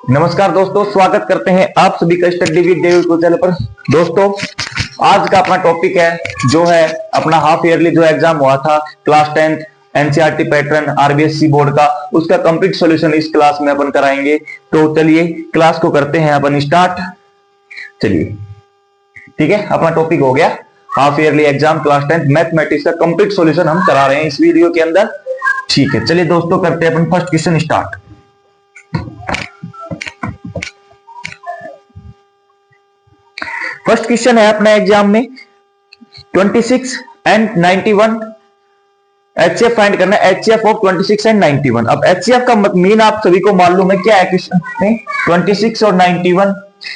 नमस्कार दोस्तों, स्वागत करते हैं आप सभी का स्टडी विद डेविड चैनल पर। दोस्तों, आज का अपना टॉपिक है जो है अपना हाफ ईयरली जो एग्जाम हुआ था class 10th NCERT pattern RBSE board का, उसका कंप्लीट सॉल्यूशन इस क्लास में अपन कराएंगे। तो चलिए क्लास को करते हैं अपन स्टार्ट। चलिए ठीक है, अपना टॉपिक हो गया half yearly exam class 10th mathematics का कंप्लीट सॉल्यूशन हम करा रहे हैं इस वीडियो के अंदर। ठीक है, चलिए दोस्तों करते हैं अपन first question start. First question है अपना एग्जाम में 26 एंड 91 एचसीएफ फाइंड करना है, एचसीएफ ऑफ 26 एंड 91। अब एचसीएफ का मीन आप सभी को मालूम है क्या है क्वेश्चन में, 26 और 91,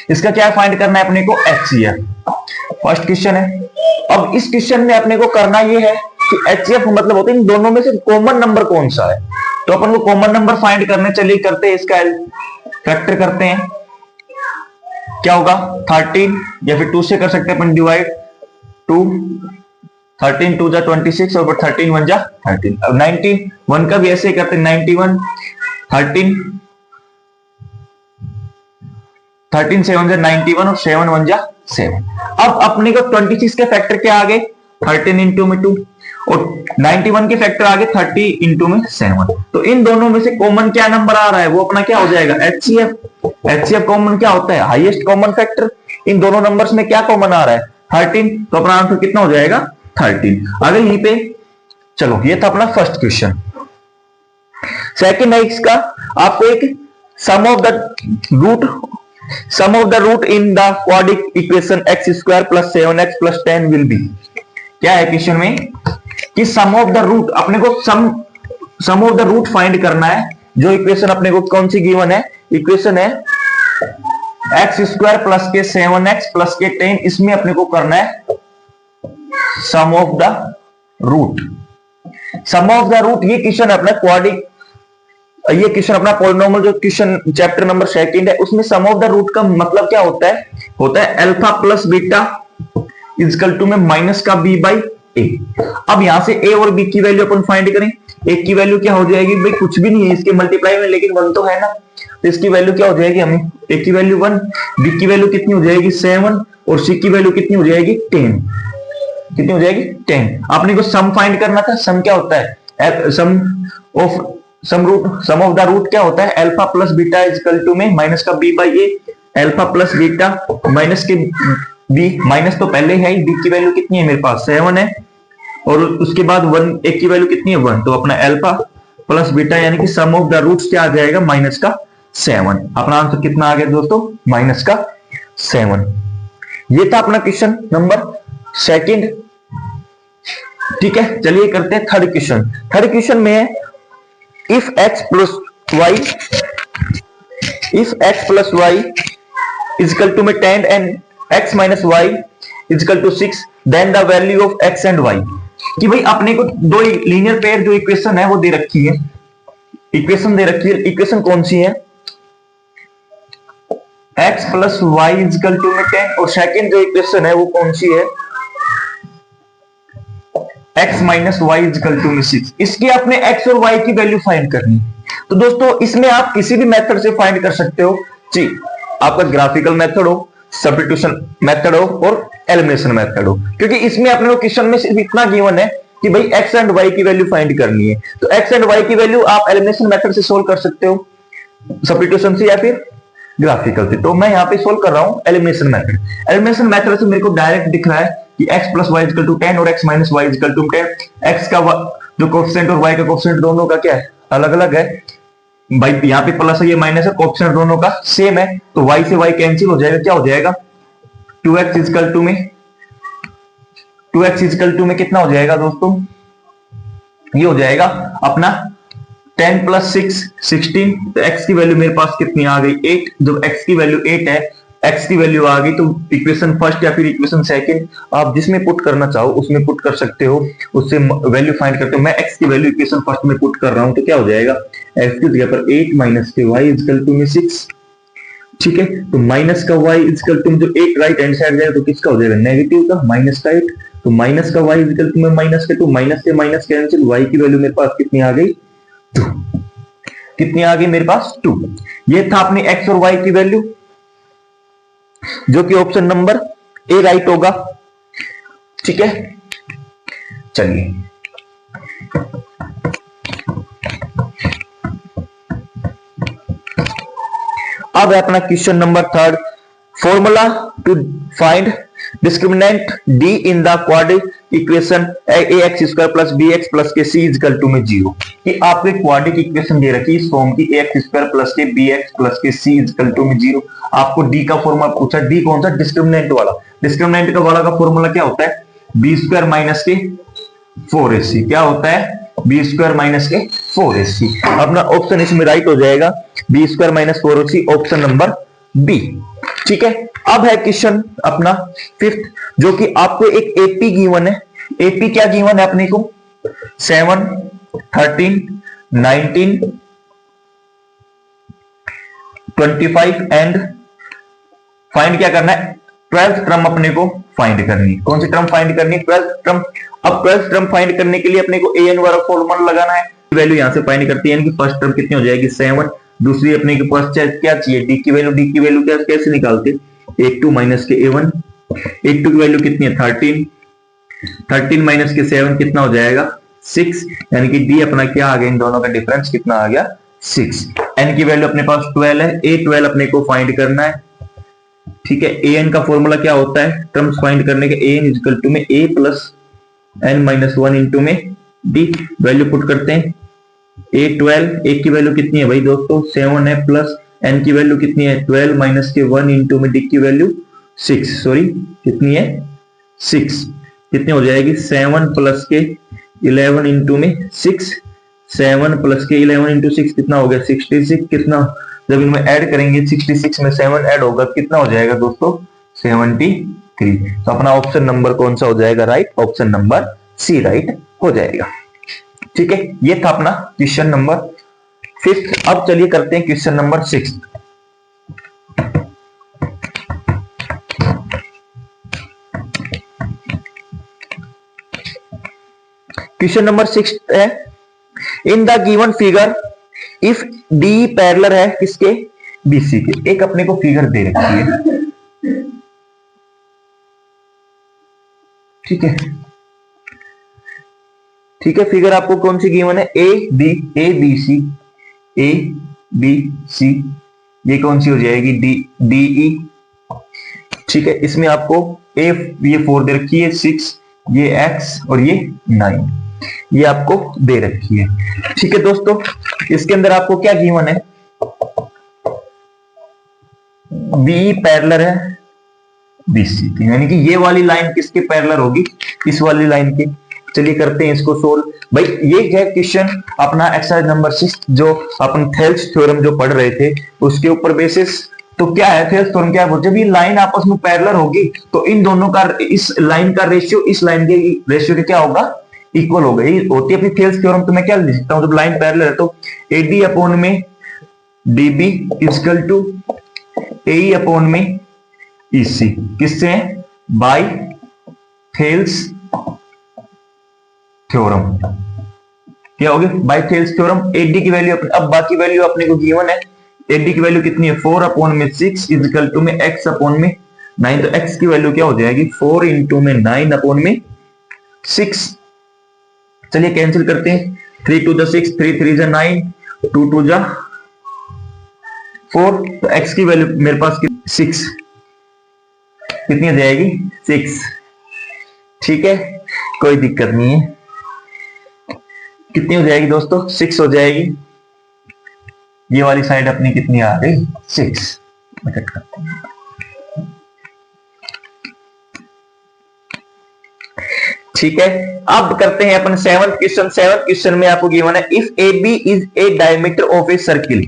इसका क्या फाइंड करना है अपने को, एचसीएफ। फर्स्ट क्वेश्चन है। अब इस क्वेश्चन में अपने को करना ये है कि एचसीएफ मतलब होता है इन दोनों में से कॉमन नंबर कौन सा है। तो अपन को कॉमन नंबर फाइंड करने, चलिए करते हैं, इसका फैक्टर करते हैं। क्या होगा 13, या फिर 2 से कर सकते हैं अपन डिवाइड, 2 13 2 जा 26 और 13 1 जा 13। अब 91 का भी ऐसे ही करते हैं, 91 13 13 7 जा 91 और 7 1 जा 7। अब अपने को 26 के फैक्टर क्या आ गए, 13 इंटू में 2, और 91 के फैक्टर आ गए 30 इंटू में 7। तो इन दोनों में से कॉमन क्या नंबर आ रहा है वो अपना क्या हो जाएगा, एचसीएफ। एचसीएफ कॉमन क्या होता है, हाईएस्ट कॉमन फैक्टर। इन दोनों नंबर्स में क्या कॉमन आ रहा है, 13। तो अपना आंसर कितना हो जाएगा, 13। अगर यहीं पे चलो, ये था अपना फर्स्ट क्वेश्चन। सेकंड है इसका, आपको एक sum of the root in the quadratic equation x square plus 7x plus 10 will be. क्या है क्वेश्चन में कि सम ऑफ द रूट, अपने को सम ऑफ द रूट फाइंड करना है। जो इक्वेशन अपने को कौन सी गिवन है, इक्वेशन है x स्क्वायर प्लस के 7x प्लस के 10, इसमें अपने को करना है sum of the root. Sum of the root ये क्वेश्चन अपना क्वाड्रिक, ये क्वेश्चन अपना पॉलिनोमियल जो क्वेश्चन चैप्टर नंबर 2 है, उसमें सम ऑफ द रूट का मतलब क्या होता है alpha plus beta equal to में माइनस का b बाई ए। अब यहां से a और b की वैल्यू अपन फाइंड करें। a की वैल्यू क्या हो जाएगी, भाई कुछ भी नहीं है इसके मल्टीप्लाई में, लेकिन 1 तो है ना, तो इसकी वैल्यू क्या हो जाएगी, हमें a की वैल्यू 1, b की वैल्यू कितनी हो जाएगी 7, और c की वैल्यू कितनी हो जाएगी 10। कितनी हो जाएगी 10। आपने को सम फाइंड करना था। सम क्या होता है, सम ऑफ द रूट क्या होता है, alpha plus beta equal to में माइनस का b by a. Alpha plus beta minus के b, माइनस तो पहले है, b की वैल्यू कितनी है मेरे पास 7 है, और उसके बाद 1, एक की वैल्यू कितनी है 1। तो अपना अल्फा प्लस बीटा यानी कि सम ऑफ द रूट्स क्या आ जाएगा, माइनस का 7। अपना आंसर कितना आ गया दोस्तों, माइनस का 7। ये था अपना क्वेश्चन नंबर 2। ठीक है, चलिए करते हैं थर्ड क्वेश्चन। थर्ड क्वेश्चन में है if x plus y is equal to में 10 and x minus y is equal to 6, then the value of x and y। कि भाई अपने को दो लीनियर पेयर जो इक्वेशन है वो दे रखी है। इक्वेशन दे रखी है, इक्वेशन कौन सी है, x plus y is equal to में 10, और सेकंड जो इक्वेशन है वो कौन सी है, x minus y is equal to में 6। इसकी आपने x और y की वैल्यू फाइंड करनी है। तो दोस्तों इसमें आप किसी भी मेथड से फाइंड कर सकते हो जी, आपका ग्राफिकल मेथड हो, सब्स्टिट्यूशन मेथड हो, और एलिमिनेशन मेथड हो, क्योंकि इसमें अपने को क्वेश्चन में सिर्फ इतना गिवन है कि भाई x एंड y की वैल्यू फाइंड करनी है। तो x एंड y की वैल्यू आप एलिमिनेशन मेथड से सोल्व कर सकते हो, सब्स्टिट्यूशन से या फिर ग्राफिकल से। तो मैं यहाँ पे सोल्व कर रहा हूँ एलिमिनेशन मेथड। एलिमिनेशन मेथड से मेरे को डायरेक्ट दिख रहा है कि x plus y equal to 10 और x minus y equal to 10। x का जो कोएफिशिएंट और y का कोएफिशिएंट दोनों का क्या है, अलग अलग है भाई। यहाँ पे प्लस है, ये माइनस है, कोएफिशिएंट दोनों का सेम है, तो y से y कैंसिल हो जाएगा। क्या हो जाएगा, 2x इक्वल टू में 2x इक्वल टू में कितना हो जाएगा दोस्तों, ये हो जाएगा अपना 10 प्लस 6 16। तो x की वैल्यू मेरे पास कितनी आ गई 8। जब x की वैल्यू 8 है, x की वैल्यू आ गई, तो इक्वेशन फर्स्ट या फिर इक्वेशन सेकंड आप जिसमें पुट करना चाहो उसमें पुट कर सकते हो, उससे वैल्यू फाइंड करते हो। मैं x की वैल्यू इक्वेशन फर्स्ट में पुट कर रहा हूं, तो क्या हो जाएगा, x की जगह पर 8 माइनस के y इक्वल टू में 6। ठीक है, तो माइनस का y इक्वल टू जो 8 राइट हैंड साइड जाएगा तो किसका हो जाएगा, नेगेटिव का, माइनस का 8। तो माइनस का y इक्वल टू में माइनस के 2, माइनस से माइनस कैंसिल, y की वैल्यू मेरे पास कितनी आ गई 2। कितनी आ गई मेरे पास 2। ये था अपनी x और y की वैल्यू, जो कि ऑप्शन नंबर ए राइट होगा। ठीक है, चलिए अब है अपना question number 3, formula to find discriminant D in the quadratic equation ax square plus bx plus के c इक्वल टू में 0। कि आपको क्वाड्रेटिक इक्वेशन दे रखी है इस फॉर्म की ax स्क्वायर प्लस के bx प्लस के c इक्वल टू में 0। आपको d का फॉर्मूला पूछा, d कौन सा, डिस्क्रिमिनेंट वाला। डिस्क्रिमिनेंट का वाला का फॉर्मूला क्या होता है, b स्क्वायर माइनस के 4ac। क्या होता है, बी स्क्वायर माइनस के 4ac। अपना ऑप्शन इसमें राइट हो जाएगा, b square minus 4ac, option number b. ठीक है, अब है क्वेश्चन अपना 5th, जो कि आपको एक एपी गिवन है। एपी क्या गिवन है अपने को, 7, 13, 19, 25 एंड फाइंड क्या करना है, 12th टर्म अपने को फाइंड करनी है। कौन सी टर्म फाइंड करनी है, 12th टर्म। अब 12th टर्म फाइंड करने के लिए अपने को an वाला फॉर्मूला लगाना है। वैल्यू यहां से फाइंड करती है, यानी कि फर्स्ट टर्म कितनी हो जाएगी 7, दूसरी अपने के पास क्या चाहिए, डी की वैल्यू। डी की वैल्यू क्या कैसे निकालते, a2 माइनस के a1। a2 की वैल्यू कितनी है 13, 13 माइनस के 7 कितना हो जाएगा 6, यानी कि डी अपना क्या आ गया, इन दोनों का डिफरेंस कितना आ गया 6। n की वैल्यू अपने पास 12 है, a12 अपने को फाइंड करना है। ठीक है, an का फॉर्मूला क्या होता है, टर्म्स फाइंड करने के, an इक्वल टू में a plus n minus 1 into में d। वैल्यू पुट करते हैं, a12, a की वैल्यू कितनी है भाई दोस्तों 7 है, प्लस n की वैल्यू कितनी है 12 माइनस के 1 इंटू में d की वैल्यू 6, सॉरी कितनी है 6, कितनी हो जाएगी 7 प्लस के 11 इंटू में 6, 7 प्लस के 11 इंटू 6 कितना हो गया 66। कितना, जब इनमें ऐड करेंगे 66 में 7 ऐड होगा कितना हो जाएगा दोस्तों 73। तो अपना ऑप्शन नंबर कौन सा हो जाएगा right, option number c right हो जाएगा। ठीक है, ये था अपना क्वेश्चन नंबर 5th। अब चलिए करते हैं question number 6th। Question number 6 है, in the given figure if D parallel है किसके, बीसी के। एक अपने को फिगर दे रखी है, ठीक है, ठीक है, फिगर आपको कौन सी गिवन है, ए बी सी, ये कौन सी हो जाएगी डी डी ई। ठीक है, इसमें आपको ए ये 4 दे रखी है, 6 ये x और ये 9 ये आपको दे रखी है। ठीक है दोस्तों, इसके अंदर आपको क्या गिवन है, बी पैरेलल है बीसी की, यानी कि ये वाली लाइन किसके पैरेलल होगी, इस वाली लाइन के। चलिए करते हैं इसको सोल्व। भाई ये है क्वेश्चन अपना एक्सरसाइज नंबर 6, जो अपन थेल्स थ्योरम जो पढ़ रहे थे उसके ऊपर बेसिस। तो क्या है थेल्स थ्योरम, क्या है, जब ये लाइन आपस में पैरेलल होगी तो इन दोनों का, इस लाइन का रेशियो इस लाइन के रेशियो के क्या होगा, इक्वल होगा। ये होती है अपनी थेल्स थ्योरम। तो मैं क्या लिख सकता हूं, जब लाइन पैरेलल है तो एडी अपॉन में DB equal to A upon में ईसी, किससे है, बाय थेल्स थ्योरम। क्या हो गया, बाय थेल्स थ्योरम। एडी की वैल्यू, अब बाकी वैल्यू अपने को गिवन है, एडी की वैल्यू कितनी है 4 अपॉन में 6 इज इक्वल टू में x अपॉन में 9। तो x की वैल्यू क्या हो जाएगी 4 इंटू में 9 अपॉन में 6। चलिए कैंसिल करते हैं, 3 2 6, 3 3 9, 2 2 4। तो x की वैल्यू मेरे पास 6 कितनी हो जाएगी 6। ठीक है, कोई दिक्कत नहीं है, कितनी हो जाएगी दोस्तों 6 हो जाएगी। ये वाली साइड अपनी कितनी आ गई 6। करते हैं, ठीक है। अब करते हैं अपन 7th क्वेश्चन। 7th क्वेश्चन में आपको गिवन है, if A B is a diameter of a circle,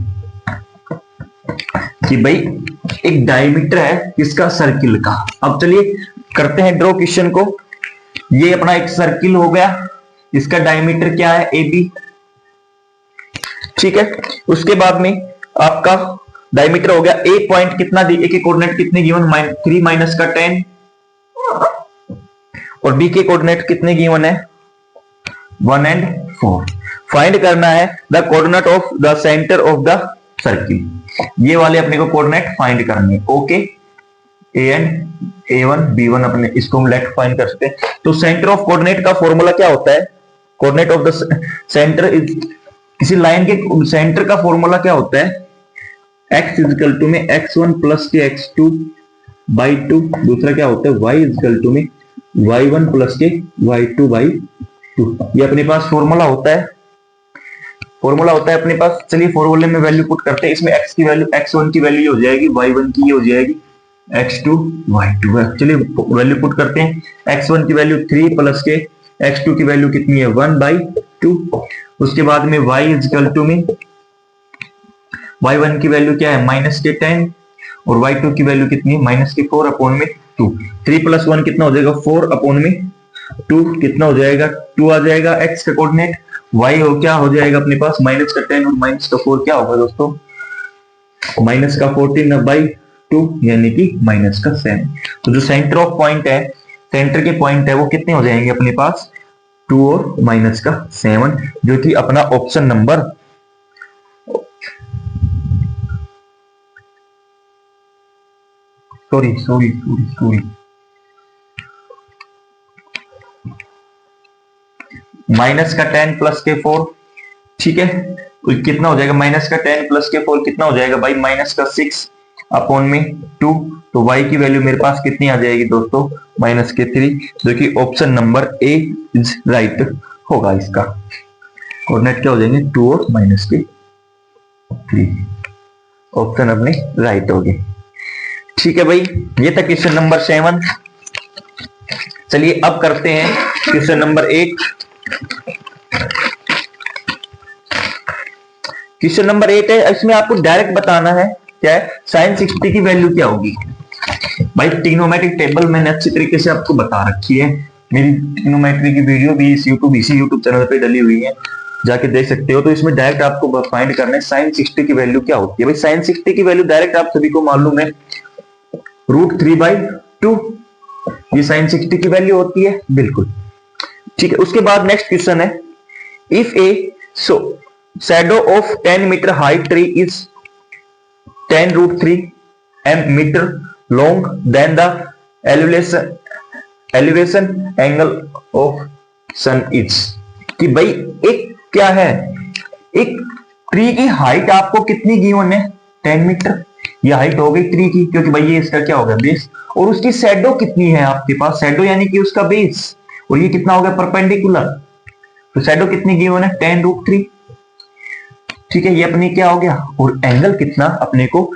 कि भाई एक डायमीटर है किसका, सर्किल का। अब चलिए करते हैं ड्रॉ क्वेश्चन को। ये अपना एक सर्किल हो गया, इसका डायमीटर क्या है ए बी, ठीक है। उसके बाद में आपका डायमीटर हो गया, ए पॉइंट कितना दी, ए के कोऑर्डिनेट कितने गिवन 3 माइनस का 10, और बी के कोऑर्डिनेट कितने गिवन है 1 एंड 4। फाइंड करना है the coordinate of the centre of the circle. ये वाले अपने को कोऑर्डिनेट फाइंड करने। Okay, A and A1 B1 अपने इसको हम लेफ्ट फाइंड कर सकते हैं। तो सेंटर ऑफ कोऑर्डिनेट का फॉर्मूला क्या होता है? Coordinate of the centre is, किसी लाइन के सेंटर का फॉर्मूला क्या होता है? x इजिकल टू में x1 प्लस के x2 बाई 2। दूसरा क्या होता है? y इजिकल टू में y1 प्लस के y2 बाई 2। ये अपने पास फॉर्मूला होता है, फॉर्मूला होता है अपने पास। चलिए फॉर्मूले में वैल्यू पुट करते हैं। इसमें x की वैल्यू x1 की वैल्यू हो जाएगी, y1 की हो जाएगी x2 y2 है। चलिए वैल्यू पुट करते हैं। x1 की वैल्यू 3 प्लस के x2 की वैल्यू कितनी है? 1/2। उसके बाद में y इजिकल टू में y1 की वैल्यू क्या है? माइनस के 10 और y2 की वैल्यू कितनी है? माइनस के 4 अपॉन में 2। 3 प्लस 1 कितना हो जाएगा? 4 अपॉन में 2 कितना हो जाएगा? 2 आ जाएगा x का कोऑर्डिनेट। y हो क्या हो जाएगा अपने पास? माइनस का 10 और माइनस का 4 क्या होगा दोस्तों? माइनस का 14/2 यानी कि माइनस का 7। तो जो सेंटर ऑफ पॉइंट है, सेंटर के पॉइंट है वो कितने हो जाएंगे अपने पास? 2 और माइनस का 7, जो कि अपना ऑप्शन नंबर सॉरी माइनस का 10 प्लस के 4, ठीक है। तो कितना हो जाएगा? माइनस का 10 प्लस के 4 कितना हो जाएगा भाई? माइनस का 6 अपॉन में 2। तो y की वैल्यू मेरे पास कितनी आ जाएगी दोस्तों? माइनस के 3, जो कि option number A is right होगा। इसका कोऑर्डिनेट क्या हो जाएंगे? 2 और माइनस के 3। ऑप्शन अपने राइट हो गए। ठीक है भाई, ये था क्वेश्चन नंबर 7। चलिए अब करते हैं क्वेश्चन नंबर 8। क्वेश्चन नंबर 8 है, इसमें आपको डायरेक्ट बताना है क्या है? sin 60 की वैल्यू क्या होगी। भाई ट्रिग्नोमेट्रिक टेबल मैंने अच्छी तरीके से आपको बता रखी है। मेरी ट्रिग्नोमेट्री की वीडियो भी इसी यूट्यूब चैनल पे डली हुई है, जाके देख सकते हो। तो इसमें डायरेक्ट आपको फाइंड करना है sin 60 की वैल्यू क्या होती है। भाई sin 60 की वैल्यू डायरेक्ट आप सभी को मालूम है, √3/2 ये sin 60 की वैल्यू होती है, बिल्कुल ठीक है। उसके बाद नेक्स्ट क्वेश्चन है, if A shadow of 10 meter height tree is 10√3 meter long, then the elevation angle of sun is। कि भाई एक क्या है, एक ट्री की हाइट आपको कितनी गिवन है? 10 मीटर। ये हाइट हो गई ट्री की, क्योंकि भाई ये इसका क्या होगा? बेस। और उसकी शैडो कितनी है आपके पास? शैडो यानी कि उसका बेस। और ये कितना हो गया? परपेंडिकुलर। तो शैडो कितनी गिवन है? 10√3, ठीक है। ये अपनी क्या हो गया? और एंगल कितना अपने को?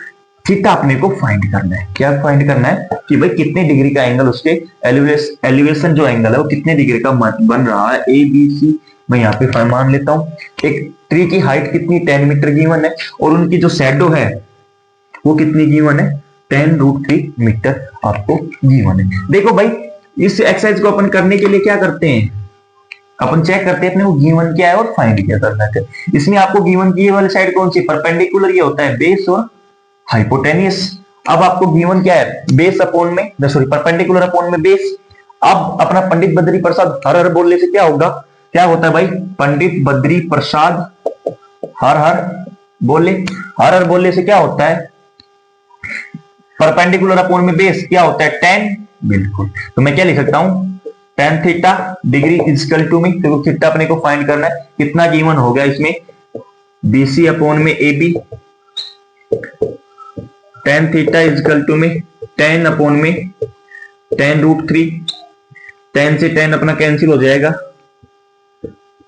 थीटा अपने को फाइंड करना है। क्या फाइंड करना है? कि भाई कितने डिग्री का एंगल उसके एलिवेशन जो एंगल है वो कितने डिग्री का बन रहा है। ए बी सी मैं यहाँ पे मान लेता हूं। एक ट्री की हाइट कितनी? 10 मीटर गिवन है, और उनकी जो शैडो है वो कितनी गिवन है? 10√3 मीटर आपको गिवन है। देखो भाई, इस एक्सरसाइज को अपन करने के लिए क्या करते हैं? अपन चेक करते हैं अपने को गिवन क्या है और फाइंड क्या करना है। इसमें आपको गिवन की वाली साइड कौन सी? परपेंडिकुलर ये होता है बेस और हाइपोटेनियस। अब आपको गिवन क्या है? बेस अपॉन में परपेंडिकुलर अपॉन में बेस। अब अपना पंडित बद्री प्रसाद हर हर बोलने से क्या होगा? क्या होता है भाई? पंडित बद्री प्रसाद हर हर बोले, हर हर बोलने से क्या होता है? परपेंडिकुलर अपॉन में बेस क्या होता है? 10, बिल्कुल। तो मैं क्या लिख सकता हूं? tan theta degree equal to में, तो थीटा अपने को फाइंड करना है। कितना गिवन हो गया इसमें? BC अपॉन में AB। tan theta equal to में 10 अपॉन में 10√3। 10 से 10 अपना कैंसिल हो जाएगा।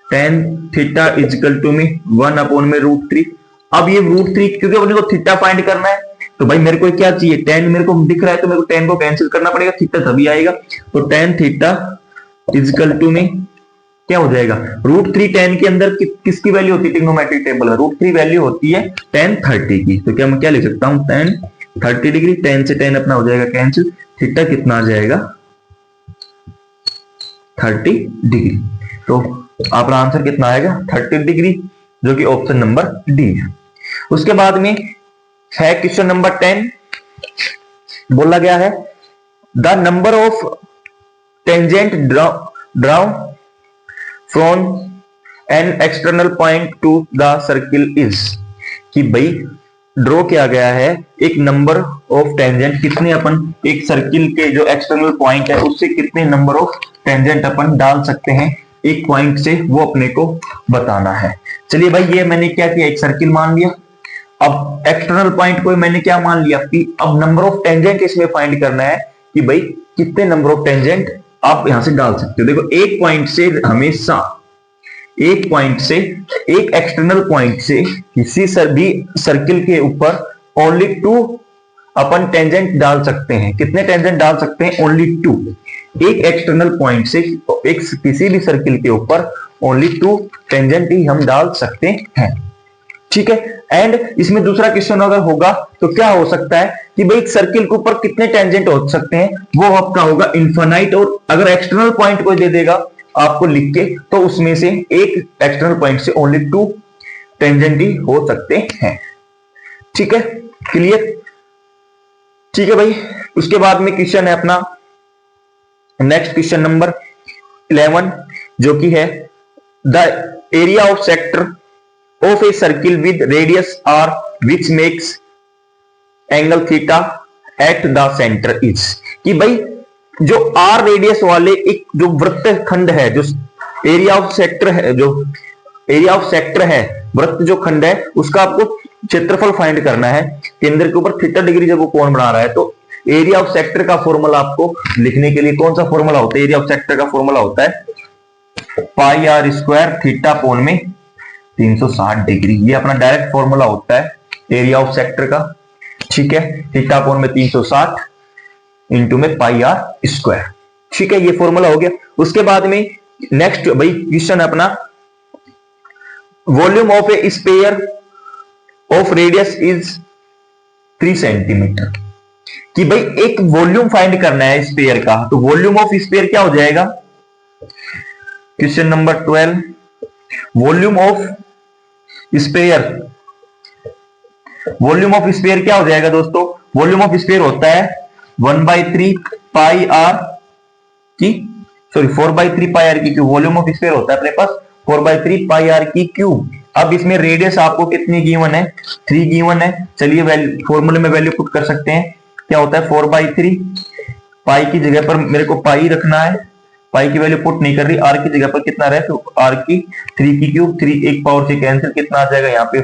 tan थीटा इजिकल टू में 1 अपॉन में √3। अब ये √3 क्योंकि अपने को थीटा फाइंड करना है, तो भाई मेरे को क्या चाहिए? 10 मेरे को दिख रहा है, तो मेरे को 10 को कैंसिल करना पड़ेगा, थीटा तभी आएगा। तो tan थीटा इजिकल टू में क्या हो जाएगा? √3 10 के अंदर किसकी वैल्यू होती है ट्रिग्नोमेट्रिक टेबल में? √3 वैल्यू होती है tan 30 की। तो क्या मैं क्या लिख सकता हूं? tan 30 degree. 10 से 10 अपना हो जाएगा कैंसिल। थीटा कितना आ जाएगा? 30 डिग्री। तो आपका आंसर कितना आएगा? 30 डिग्री, जो कि ऑप्शन नंबर डी है। उसके बाद में है क्वेश्चन नंबर 10। बोला गया है the number of tangent draw from an external point two the circle is, कि भाई ड्रॉ किया गया है एक नंबर ऑफ टेंजेंट, कितने अपन एक सर्किल के जो एक्सटर्नल पॉइंट है उससे कितने नंबर ऑफ टेंजेंट अपन डाल सकते हैं एक पॉइंट से, वो अपने को बताना है। चलिए भाई, ये मैंने क्या किया, एक सर्किल मान लिया। अब एक्सटर्नल पॉइंट को मैंने क्या मान लिया, कि अब नंबर ऑफ टेंजेंट इसमें फाइंड करना है कि भाई कितने नंबर ऑफ टेंजेंट आप यहां से डाल सकते हो। देखो, एक पॉइंट से हमेशा, एक पॉइंट से, एक एक्सटर्नल पॉइंट से किसी भी सर्किल के ऊपर ओनली 2 अपन टेंजेंट डाल सकते हैं। कितने टेंजेंट डाल सकते हैं? ओनली 2। एक एक्सटर्नल पॉइंट से एक किसी भी सर्किल के ऊपर ओनली 2 टेंजेंट ही हम डाल सकते हैं। ठीक है। एंड इसमें दूसरा क्वेश्चन अगर होगा तो क्या हो सकता है कि भाई एक सर्किल के ऊपर कितने टेंजेंट हो सकते हैं, वो आपका होगा इनफाइनाइट। और अगर एक्सटर्नल पॉइंट कोई दे देगा आपको लिख के, तो उसमें से एक एक्सटर्नल पॉइंट से ओनली 2 टेंजेंट ही हो सकते हैं। ठीक है, क्लियर? ठीक है भाई, उसके बाद में क्वेश्चन है अपना नेक्स्ट, क्वेश्चन नंबर 11, जो कि है the area of sector of a circle with radius r which makes angle theta at the centre is, कि भाई जो आर रेडियस वाले एक जो वृत्त खंड है, जो एरिया ऑफ सेक्टर है, जो एरिया ऑफ सेक्टर है, वृत्त जो खंड है, उसका आपको क्षेत्रफल फाइंड करना है। केंद्र के ऊपर थीटा डिग्री जब वो कोण बना रहा है, तो एरिया ऑफ सेक्टर का फॉर्मूला आपको लिखने के लिए कौन सा फॉर्मूला होता है? एरिया ऑफ सेक्टर का फॉर्मूला होता है पाई आर स्क्वायर थीटा कोण में 360 डिग्री। ये अपना डायरेक्ट फॉर्मूला होता है एरिया ऑफ सेक्टर का। ठीक है, थीटा कोण में 360 इंटू में पाई आर स्क्वायर। ठीक है, ये फॉर्मूला हो गया। उसके बाद में नेक्स्ट भाई क्वेश्चन अपना volume of A sphere of radius is 3 centimetre, कि भाई एक वॉल्यूम फाइंड करना है स्फीयर का। तो वॉल्यूम ऑफ स्फीयर क्या हो जाएगा? Question number 12, volume of sphere, volume of sphere क्या हो जाएगा दोस्तों? वॉल्यूम ऑफ स्फीयर होता है 1/3 पाई आर की, सॉरी 4/3 पाई आर की क्यूब। वॉल्यूम ऑफ स्फीयर होता है अपने पास 4/3 पाई आर की क्यूब। अब इसमें रेडियस आपको कितनी गिवन है? 3 गिवन है। चलिए फॉर्मूले में वैल्यू पुट कर सकते हैं। क्या होता है? 4/3 पाई की जगह पर मेरे को पाई रखना है, पाई की वैल्यू पुट नहीं कर रही, आर की जगह पर कितना रहे, तो आर की 3 की क्यूब, 3 एक पावर से कैंसिल, कितना आ जाएगा यहाँ पे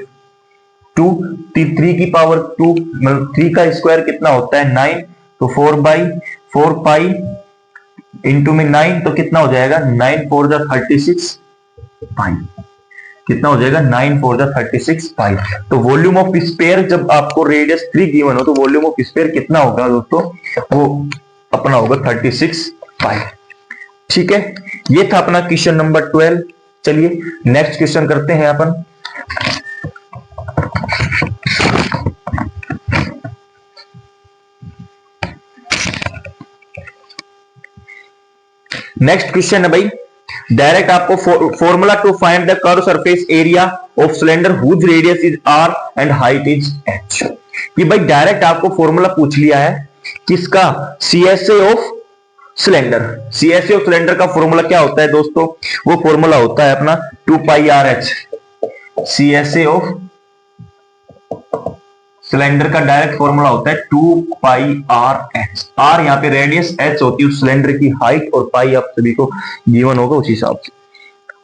2, 3 की पावर 2, मतलब 3 का स्क्वायर कितना होता है 9, तो 4/4 पाई इंटू में 9, तो कितना हो जाएगा 9 4 जा 36 पाई, कितना हो जाएगा 9 4 जा 36 पाई। तो वॉल्यूम ऑफ स्फीयर जब आपको रेडियस 3 गिवन हो, तो वॉल्यूम ऑफ स्फीयर कितना होगा दोस्तों? वो अपना होगा 36 पाई। ठीक है, ये था अपना क्वेश्चन नंबर 12। चलिए नेक्स्ट क्वेश्चन करते हैं अपन। नेक्स्ट क्वेश्चन है भाई, डायरेक्ट आपको formula to find the curve surface area of cylinder whose radius is r and height is h. ये भाई डायरेक्ट आपको फॉर्मूला पूछ लिया है किसका? CSA of cylinder. CSA of cylinder का फॉर्मूला क्या होता है दोस्तों? वो फॉर्मूला होता है अपना 2 pi R H. CSA of cylinder का डायरेक्ट फॉर्मूला होता है 2 पाई आर एच। आर यहाँ पे रेडियस, एच होती है सिलेंडर की हाइट, और पाई आप सभी को गिवन होगा उस हिसाब से।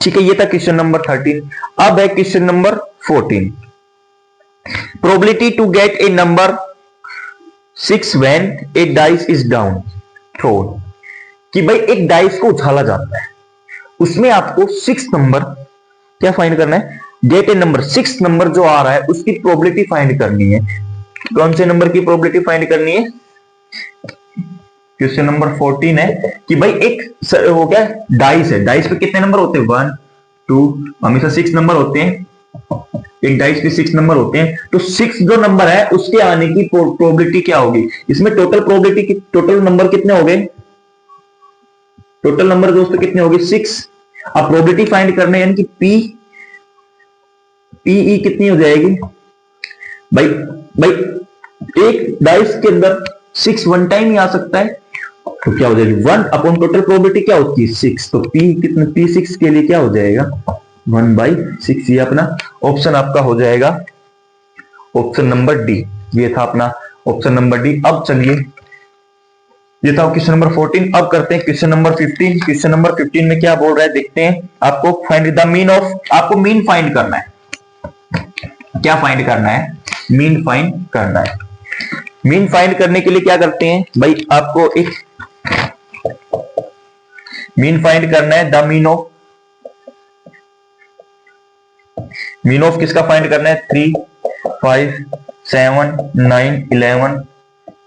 ठीक है, ये था क्वेश्चन नंबर 13। अब है question number 14, probability to get a number 6 when a dice is down thrown, कि भाई एक डाइस को उछाला जाता है, उसमें आपको 6 नंबर क्या फाइंड करना है? गेट ए नंबर, 6 नंबर जो आ रहा है उसकी प्रोबेबिलिटी फाइंड करनी है। कौन से नंबर की प्रोबेबिलिटी फाइंड करनी है? क्वेश्चन नंबर 14 है कि भाई एक हो गया डाइस है, डाइस पे कितने नंबर होते हैं? 1 2, हमेशा 6 नंबर होते हैं, एक डाइस पे 6 नंबर होते हैं। तो 6 जो नंबर है उसके आने की प्रोबेबिलिटी क्या होगी? इसमें टोटल प्रोबेबिलिटी, टोटल नंबर कितने हो गए? टोटल नंबर दोस्तों कितने हो गए? 6। अब प्रोबेबिलिटी फाइंड करने यानी कि पीई कितनी हो जाएगी भाई? एक डाइस के अंदर 6 वन टाइम ही आ सकता है, तो क्या हो जाएगी 1 अपॉन टोटल प्रोबेबिलिटी क्या होती है 6। तो पी कितना? P6 के लिए क्या हो जाएगा 1/6, ये अपना ऑप्शन आपका हो जाएगा ऑप्शन नंबर डी। ये था अपना ऑप्शन नंबर डी। अब चलिए, ये था क्वेश्चन नंबर 14। अब करते हैं क्वेश्चन नंबर 15। क्वेश्चन नंबर 15 में क्या बोल रहा है देखते हैं। आपको फाइंड द मीन ऑफ, आपको मीन फाइंड करना है। क्या फाइंड करना है? मीन फाइंड करना है। मीन फाइंड करने के लिए क्या करते हैं भाई, आपको एक मीन फाइंड करना है। द मीन ऑफ किसका फाइंड करना है? 3, 5, 7, 9, 11,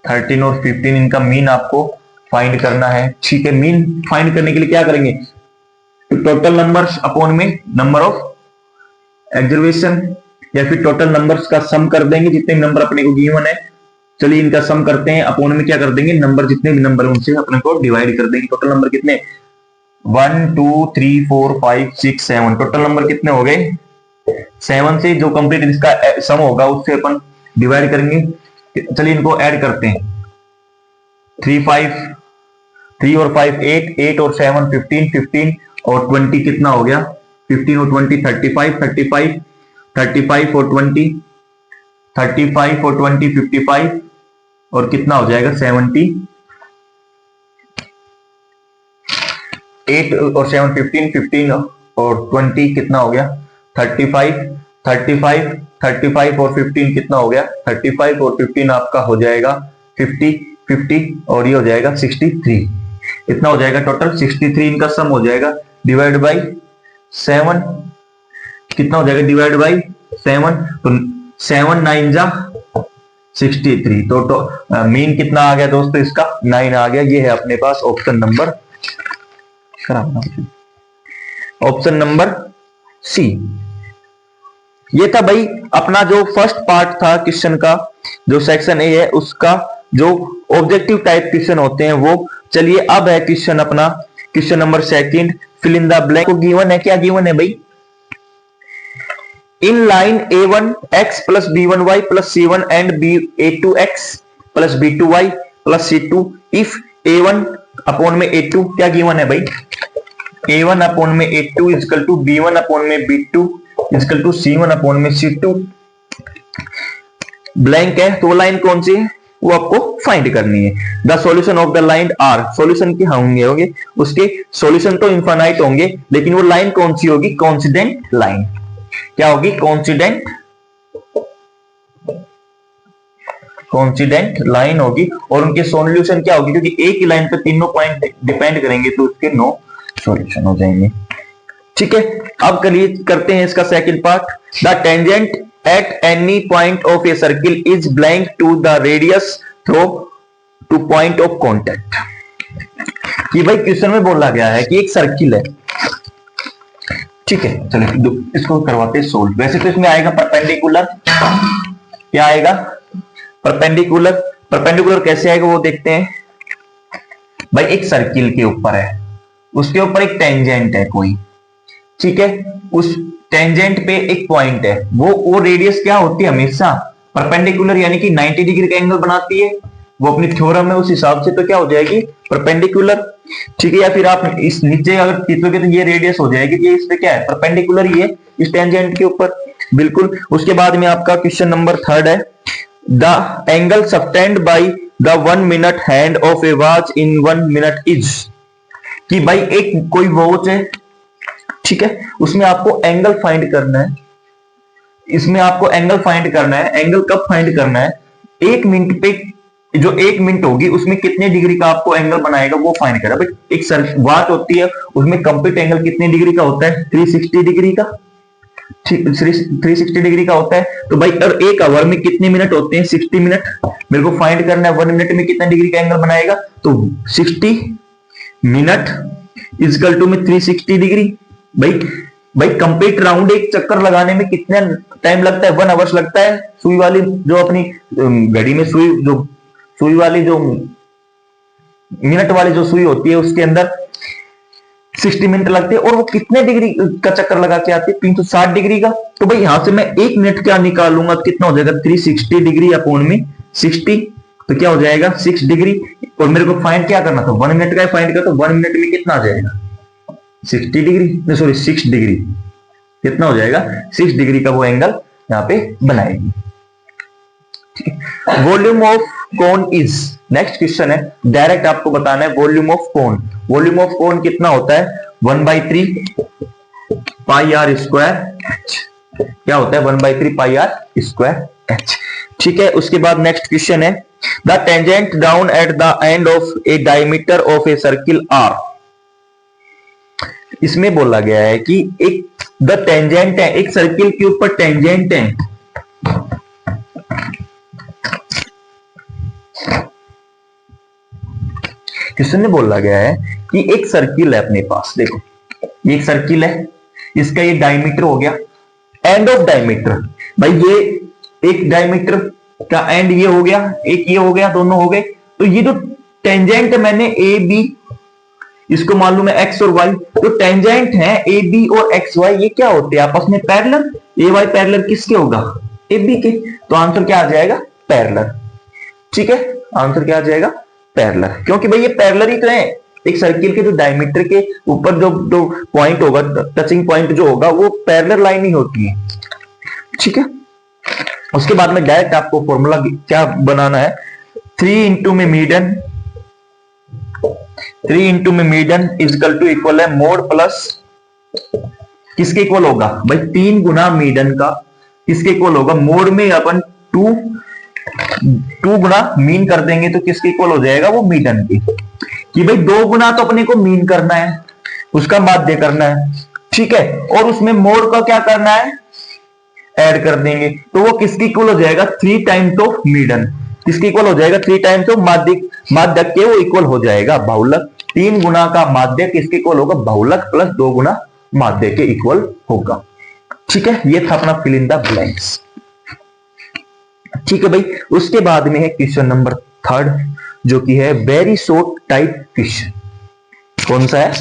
13 और 15, इनका मीन आपको फाइंड करना है। ठीक है, मीन फाइंड करने के लिए क्या करेंगे? टोटल नंबर्स अपॉन में नंबर ऑफ ऑब्जर्वेशन, या फिर टोटल नंबर्स का सम कर देंगे, जितने नंबर अपने को गिवन है। चलिए इनका सम करते हैं। अपॉन में क्या कर देंगे? नंबर, जितने भी नंबर उनसे अपने को डिवाइड कर देंगे। टोटल नंबर कितने? 1, 2, 3, 4, 5, 6, 7। टोटल नंबर कितने हो गए? 7 से जो कंप्लीट इसका सम होगा उससे अपन डिवाइड करेंगे। चलिए इनको ऐड करते हैं। 3 और 5 8, 8 और 7 15, 15 और 20 कितना हो गया? 15 और 20 35, 35, 35 और 20 35 और 20 55 और कितना हो जाएगा? 70। 8 और 7 15, 15 और 20 कितना हो गया? 35, 35, 35 और 15 कितना हो गया? 35 और 15 आपका हो जाएगा 50, 50 और ये हो जाएगा 63। इतना हो जाएगा टोटल 63। इनका सम हो जाएगा डिवाइड बाई 7। कितना हो जाएगा? Divide by 7। तो 7 9 जा 63। तो मीन कितना आ गया दोस्तों? इसका 9 आ गया। ये है अपने पास option number, option number C. ये था भाई अपना जो फर्स्ट पार्ट था क्वेश्चन का, जो सेक्शन ए है उसका जो ऑब्जेक्टिव टाइप क्वेश्चन होते हैं वो। चलिए अब है क्वेश्चन अपना question number second, fill in the blank. को गिवन है, क्या गिवन है भाई? In line a1 x plus b1y plus c1 and a2 x plus b2y plus c2 if a1 upon में a2 क्या गिवन है भाई? a1 अपॉन में a2 is equal to b1 upon में b2 is equal to c1 upon में c2। Blank है तो वो लाइन कौन सी है वो आपको फाइंड करनी है। The solution of the line are, solution के होंगे उसके सॉल्यूशन तो इनफाइनाइट होंगे, लेकिन वो लाइन कौन सी होगी? Coincident line. क्या होगी? कॉन्सिडेंट लाइन होगी। और उनके सॉल्यूशन क्या होगी? क्योंकि एक ही लाइन पे तीनों पॉइंट डिपेंड करेंगे तो उसके 9 सॉल्यूशन हो जाएंगे। ठीक है, अब करते हैं इसका second part. The tangent at any point of a circle is blank to the radius through to point of contact. ये भाई क्वेश्चन में बोला गया है कि एक सर्किल है, ठीक है। चलो इसको करवाते हैं सोल्व। वैसे तो इसमें आएगा परपेंडिकुलर, क्या आएगा? परपेंडिकुलर। परपेंडिकुलर कैसे आएगा वो देखते हैं। भाई एक सर्किल के ऊपर है, उसके ऊपर एक टेंजेंट है कोई, ठीक है। उस टेंजेंट पे एक पॉइंट है, वो रेडियस क्या होती है? हमेशा परपेंडिकुलर, यानी कि 90 डिग्री का एंगल बनाती है। वो अपनी थ्योरम है उस हिसाब से तो क्या हो जाएगी? परपेंडिकुलर, ठीक है। या फिर आप इस नीचे अगर खींचोगे तो ये रेडियस हो जाएगी, ये इस पे क्या है? परपेंडिकुलर ही है इस टेंजेंट के ऊपर, बिल्कुल। उसके बाद में आपका क्वेश्चन नंबर 3 है। The angle subtend by the 1 minute hand of A watch in 1 minute is, कि भाई एक कोई वॉच है, ठीक है, उसमें आपको एंगल फाइंड करना है। इसमें आपको एंगल फाइंड करना है। एंगल कब फाइंड करना है? 1 मिनट पे, जो 1 मिनट होगी उसमें कितने डिग्री का आपको एंगल बनाएगा वो फाइंड करा। भाई एक वॉच होती है, उसमें कंप्लीट एंगल कितने डिग्री का होता है? 360 डिग्री का, ठीक, 360 डिग्री का होता है। तो भाई और 1 आवर में कितने मिनट होते हैं? 60 मिनट। मेरे को फाइंड करना है 1 मिनट में कितना डिग्री का एंगल बनाएगा, तो 60 मिनट इजकल टू में 360 डिग्री। भाई कंप्लीट राउंड एक चक्कर लगाने में कितना टाइम लगता है? 1 आवर्स लगता है। सुई वाली जो अपनी घड़ी में सुई वाली जो मिनट वाली जो सुई होती है उसके अंदर 60 मिनट लगते हैं। और वो कितने डिग्री का चक्कर लगा के आती है? 360 डिग्री का। तो भाई यहां से मैं 1 मिनट क्या निकालूंगा तो कितना हो जाएगा? 360 डिग्री अपॉन में 60, तो क्या हो जाएगा? 6 डिग्री। और मेरे को फाइंड क्या करना था? 1 मिनट का फाइंड करना, तो 1 मिनट में कितना आ जाएगा? 60 डिग्री, सॉरी 6 डिग्री। कितना हो जाएगा 6 डिग्री का वो एंगल यहाँ पे बनाएगी। Volume of cone is, next question है, डायरेक्ट आपको बताना है volume of cone. Volume of cone कितना होता है 1/3 पाई आर स्क्वायर एच। क्या होता है 1/3 पाई आर स्क्वायर एच। ठीक है, उसके बाद नेक्स्ट क्वेश्चन है the tangent down at the end of a diameter of a circle are. इसमें बोला गया है कि एक द टेंजेंट है, एक सर्किल के ऊपर टेंजेंट है, क्वेश्चन में बोला गया है कि एक सर्किल है अपने पास, देखो ये एक सर्किल है, इसका ये डायमीटर हो गया, एंड ऑफ डायमीटर, भाई ये एक डायमीटर का एंड ये हो गया, एक ये हो गया, दोनों हो गए। तो ये जो टेंजेंट मैंने ए बी, इसको मालूम है एक्स और वाई, तो टेंजेंट है ए बी और एक्स वाई, ये क्या होते हैं आपस में पैरेलल। ए वाई पैरेलल किसके होगा ए बी के, तो आंसर क्या आ जाएगा पैरेलल। ठीक है, आंसर क्या आ जाएगा पैरेलल, क्योंकि भाई ये पैरेलल ही तो है। एक सर्किल के जो डायमीटर के ऊपर जो पॉइंट होगा, टचिंग पॉइंट जो होगा, वो पैरेलल लाइन ही होती है। ठीक है, उसके बाद में डायरेक्ट आपको फॉर्मूला क्या बनाना है, 3 इंटू में मीडियन, 3 इंटू में मीडियन इजकल टू इक्वल है मोड प्लस किसके इक्वल होगा भाई 3 गुना मीडियन का किसके इक्वल होगा, मोड में अपन 2 गुना मीन कर देंगे तो किसके इक्वल हो जाएगा वो मीडियन की, कि भाई 2 गुना तो अपने को मीन करना है, उसका माध्य करना है। ठीक है, और उसमें मोड का क्या करना है ऐड कर देंगे, तो वो किसकी इक्वल हो जाएगा 3 टाइम्स ऑफ मीडियन, किसकी इक्वल हो जाएगा 3 टाइम्स ऑफ माध्यक के वो इक्वल हो जाएगा बहुलक। 3 गुना का माध्यक किसके इक्वल होगा बहुलक प्लस 2 गुना माध्य के इक्वल होगा। ठीक है, ये था अपना फिल इन द ब्लैंक्स। ठीक है भाई, उसके बाद में है क्वेश्चन नंबर 3 जो कि है वेरी शॉर्ट टाइप क्वेश्चन। कौन सा है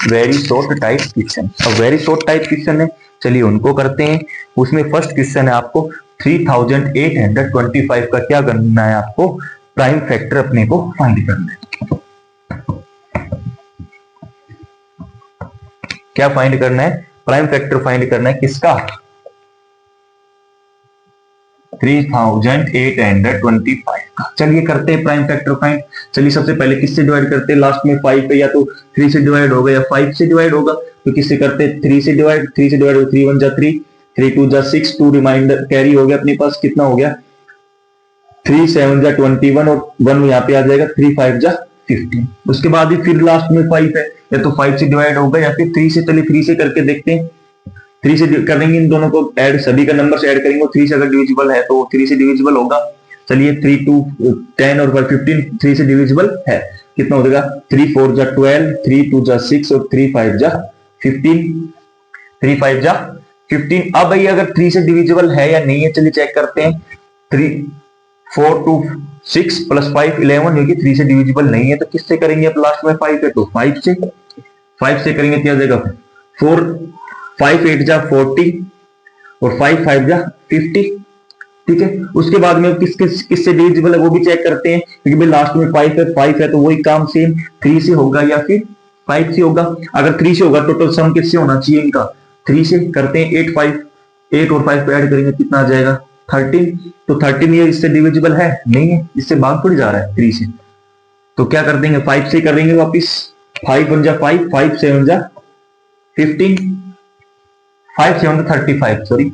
वेरी शॉर्ट टाइप क्वेश्चन। अब वेरी शॉर्ट टाइप क्वेश्चन है, चलिए उनको करते हैं। उसमें फर्स्ट क्वेश्चन है आपको 3825 का क्या करना है, आपको प्राइम फैक्टर अपने को फाइंड करना है। क्या फाइंड करना है, प्राइम फैक्टर फाइंड करना है किसका 3825 का। चलिए करते हैं प्राइम फैक्टर फाइंड। चलिए सबसे पहले किससे डिवाइड करते हैं, लास्ट में 5 पे या तो 3 से डिवाइड होगा या 5 से डिवाइड होगा, तो किससे करते हैं 3 से डिवाइड, 3 से डिवाइड हो 3 1 जा 3, 3 2 जा 6, 2 रिमाइंडर कैरी हो गया अपने पास, कितना हो गया 3 7 जा 21 और 1 यहाँ पे आ जाएगा 3 5 जा 15। उसके बाद ही फिर लास्ट में 5 है, या तो 5 से डिवाइड होगा या फिर 3 से, चलिए 3 से करके देखते हैं। 3 से करेंगे, इन दोनों को ऐड, सभी का नंबर ऐड करेंगे, 3 से अगर डिविजिबल है तो 3 से डिविजिबल होगा। चलिए 3 2 10 और 15 3 से डिविजिबल है, कितना हो जाएगा 3 4 जा 12, 3 2 जा 6 और 3 5 जा 15, 3 5 जा 15। अब भाई अगर 3 से डिविजिबल है या नहीं है, चलिए चेक करते हैं। 3 4 2 6 प्लस 5 11, जो कि 3 से डिविजिबल नहीं है, तो किससे करेंगे, अब लास्ट में 5 है तो 5 से करेंगे, क्या जाएगा 4 5 8 जा 40 और 5 5 जा 50। ठीक है, उसके बाद में किससे डिविजिबल है वो भी चेक करते हैं, क्योंकि भाई लास्ट में 5 है तो वही काम सेम 3 से होगा या फिर 5 से होगा। अगर 3 से होगा टोटल सम किससे होना चाहिए इनका 3 से। करते हैं 8 और 5 को ऐड करेंगे, कितना आ जाएगा 13। तो 13 ये इससे डिविजिबल है नहीं है, इससे भाग थोड़ी जा रहा है 3 से, तो क्या कर देंगे 5 से करेंगे वापिस, 5 1 जा 5, 5 7 जा 15, 5 7 35 सॉरी।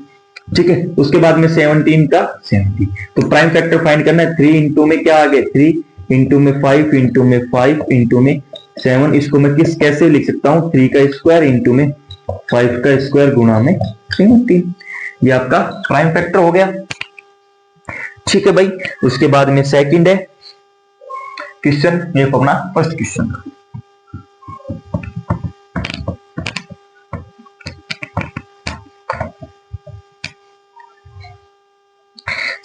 ठीक है, उसके बाद में 17 का 70। तो प्राइम फैक्टर फाइंड करना है, 3 इंटू में क्या आ गए 3 इंटू में 5 इंटू में 5 इंटू में 7, इसको मैं कैसे लिख सकता हूं 3 का स्क्वायर इंटू में 5 का स्क्वायर गुणा में 17, ये आपका प्राइम फैक्टर हो गया। ठीक है भाई, उसके बाद में सेकंड है क्वेश्चन, ये अपना फर्स्ट क्वेश्चन।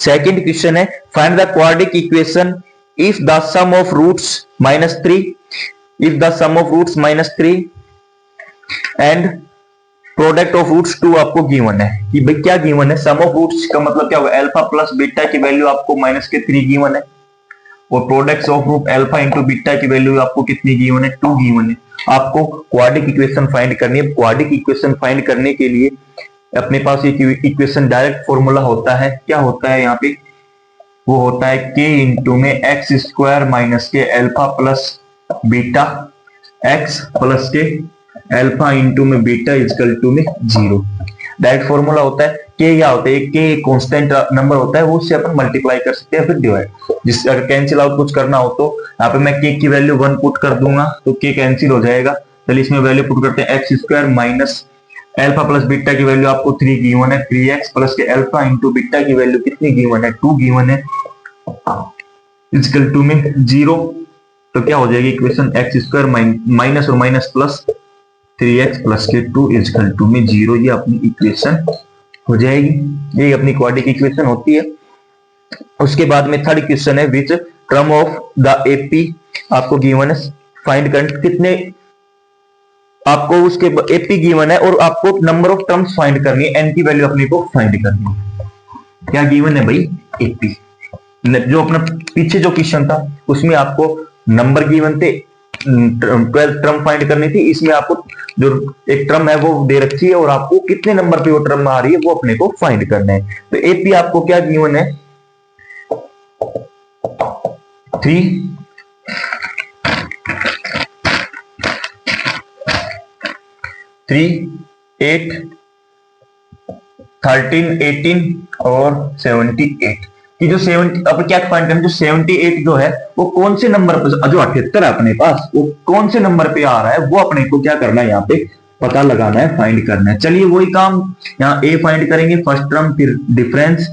सेकंड क्वेश्चन है find the quadratic equation if the sum of roots -3, if the sum of roots -3 and product of roots 2 आपको गिवन है। कि भाई क्या गिवन है, सम ऑफ रूट्स का मतलब क्या होगा, अल्फा प्लस बीटा की वैल्यू आपको -3 गिवन है, और products of root alpha into beta की वैल्यू आपको कितनी गिवन है 2 गिवन है। आपको क्वाड्रेटिक इक्वेशन फाइंड करनी है। क्वाड्रेटिक इक्वेशन फाइंड करने के लिए अपने पास एक इक्वेशन डायरेक्ट फॉर्मूला होता है, क्या होता है यहाँ पे, वो होता है के इंटू में एक्स स्क्वायर माइनस के alpha plus beta x plus के अल्फा इंटू में बीटा इजकल टू में 0। डायरेक्ट फॉर्मूला होता है। के क्या होता है, के कांस्टेंट नंबर होता है, वो उससे अपन मल्टीप्लाई कर सकते हैं फिर डिवाइड। जिस अगर कैंसिल आउट कुछ करना हो तो यहाँ पे मैं के की वैल्यू 1 पुट कर दूंगा तो के कैंसिल हो जाएगा। चलिए इसमें वैल्यू पुट करते हैं, x square minus alpha plus beta की वैल्यू आपको 3 गिवन है, 3x प्लस के अल्फा इंटू बीटा की वैल्यू कितनी गिवन है, 2 गिवन है, इजकल टू में 0। तो क्या हो जाएगी इक्वेशन, एक्स स्क्वायर माइनस और माइनस प्लस 3x प्लस के 2 इजकल टू में 0। ये अपनी इक्वेशन हो जाएगी, ये अपनी क्वाड्रेटिक इक्वेशन होती है। उसके बाद में थर्ड क्वेश्चन है, which term of the AP आपको गिवन है, फाइंड करंट कितने आपको उसके एपी गिवन है और आपको नंबर ऑफ टर्म्स फाइंड करनी है, एन की वैल्यू अपने को फाइंड करनी है। क्या गिवन है भाई, एपी। जो अपना पीछे जो क्वेश्चन था उसमें आपको नंबर गिवन थे, 12 टर्म फाइंड करनी थी, इसमें आपको जो एक टर्म है वो दे रखी है और आपको कितने नंबर पे वो टर्म आ रही है वो अपने को फाइंड करना है। तो एपी आपको क्या गिवन है, 3 8 13 18 और 78 कि जो 70 अब क्या फाइंड करना, जो 78 जो है वो कौन से नंबर पर, जो 78 है अपने पास वो कौन से नंबर पे आ रहा है वो अपने को क्या करना है, यहाँ पे पता लगाना है, फाइंड करना है। चलिए वही काम यहाँ ए फाइंड करेंगे फर्स्ट टर्म, फिर डिफरेंस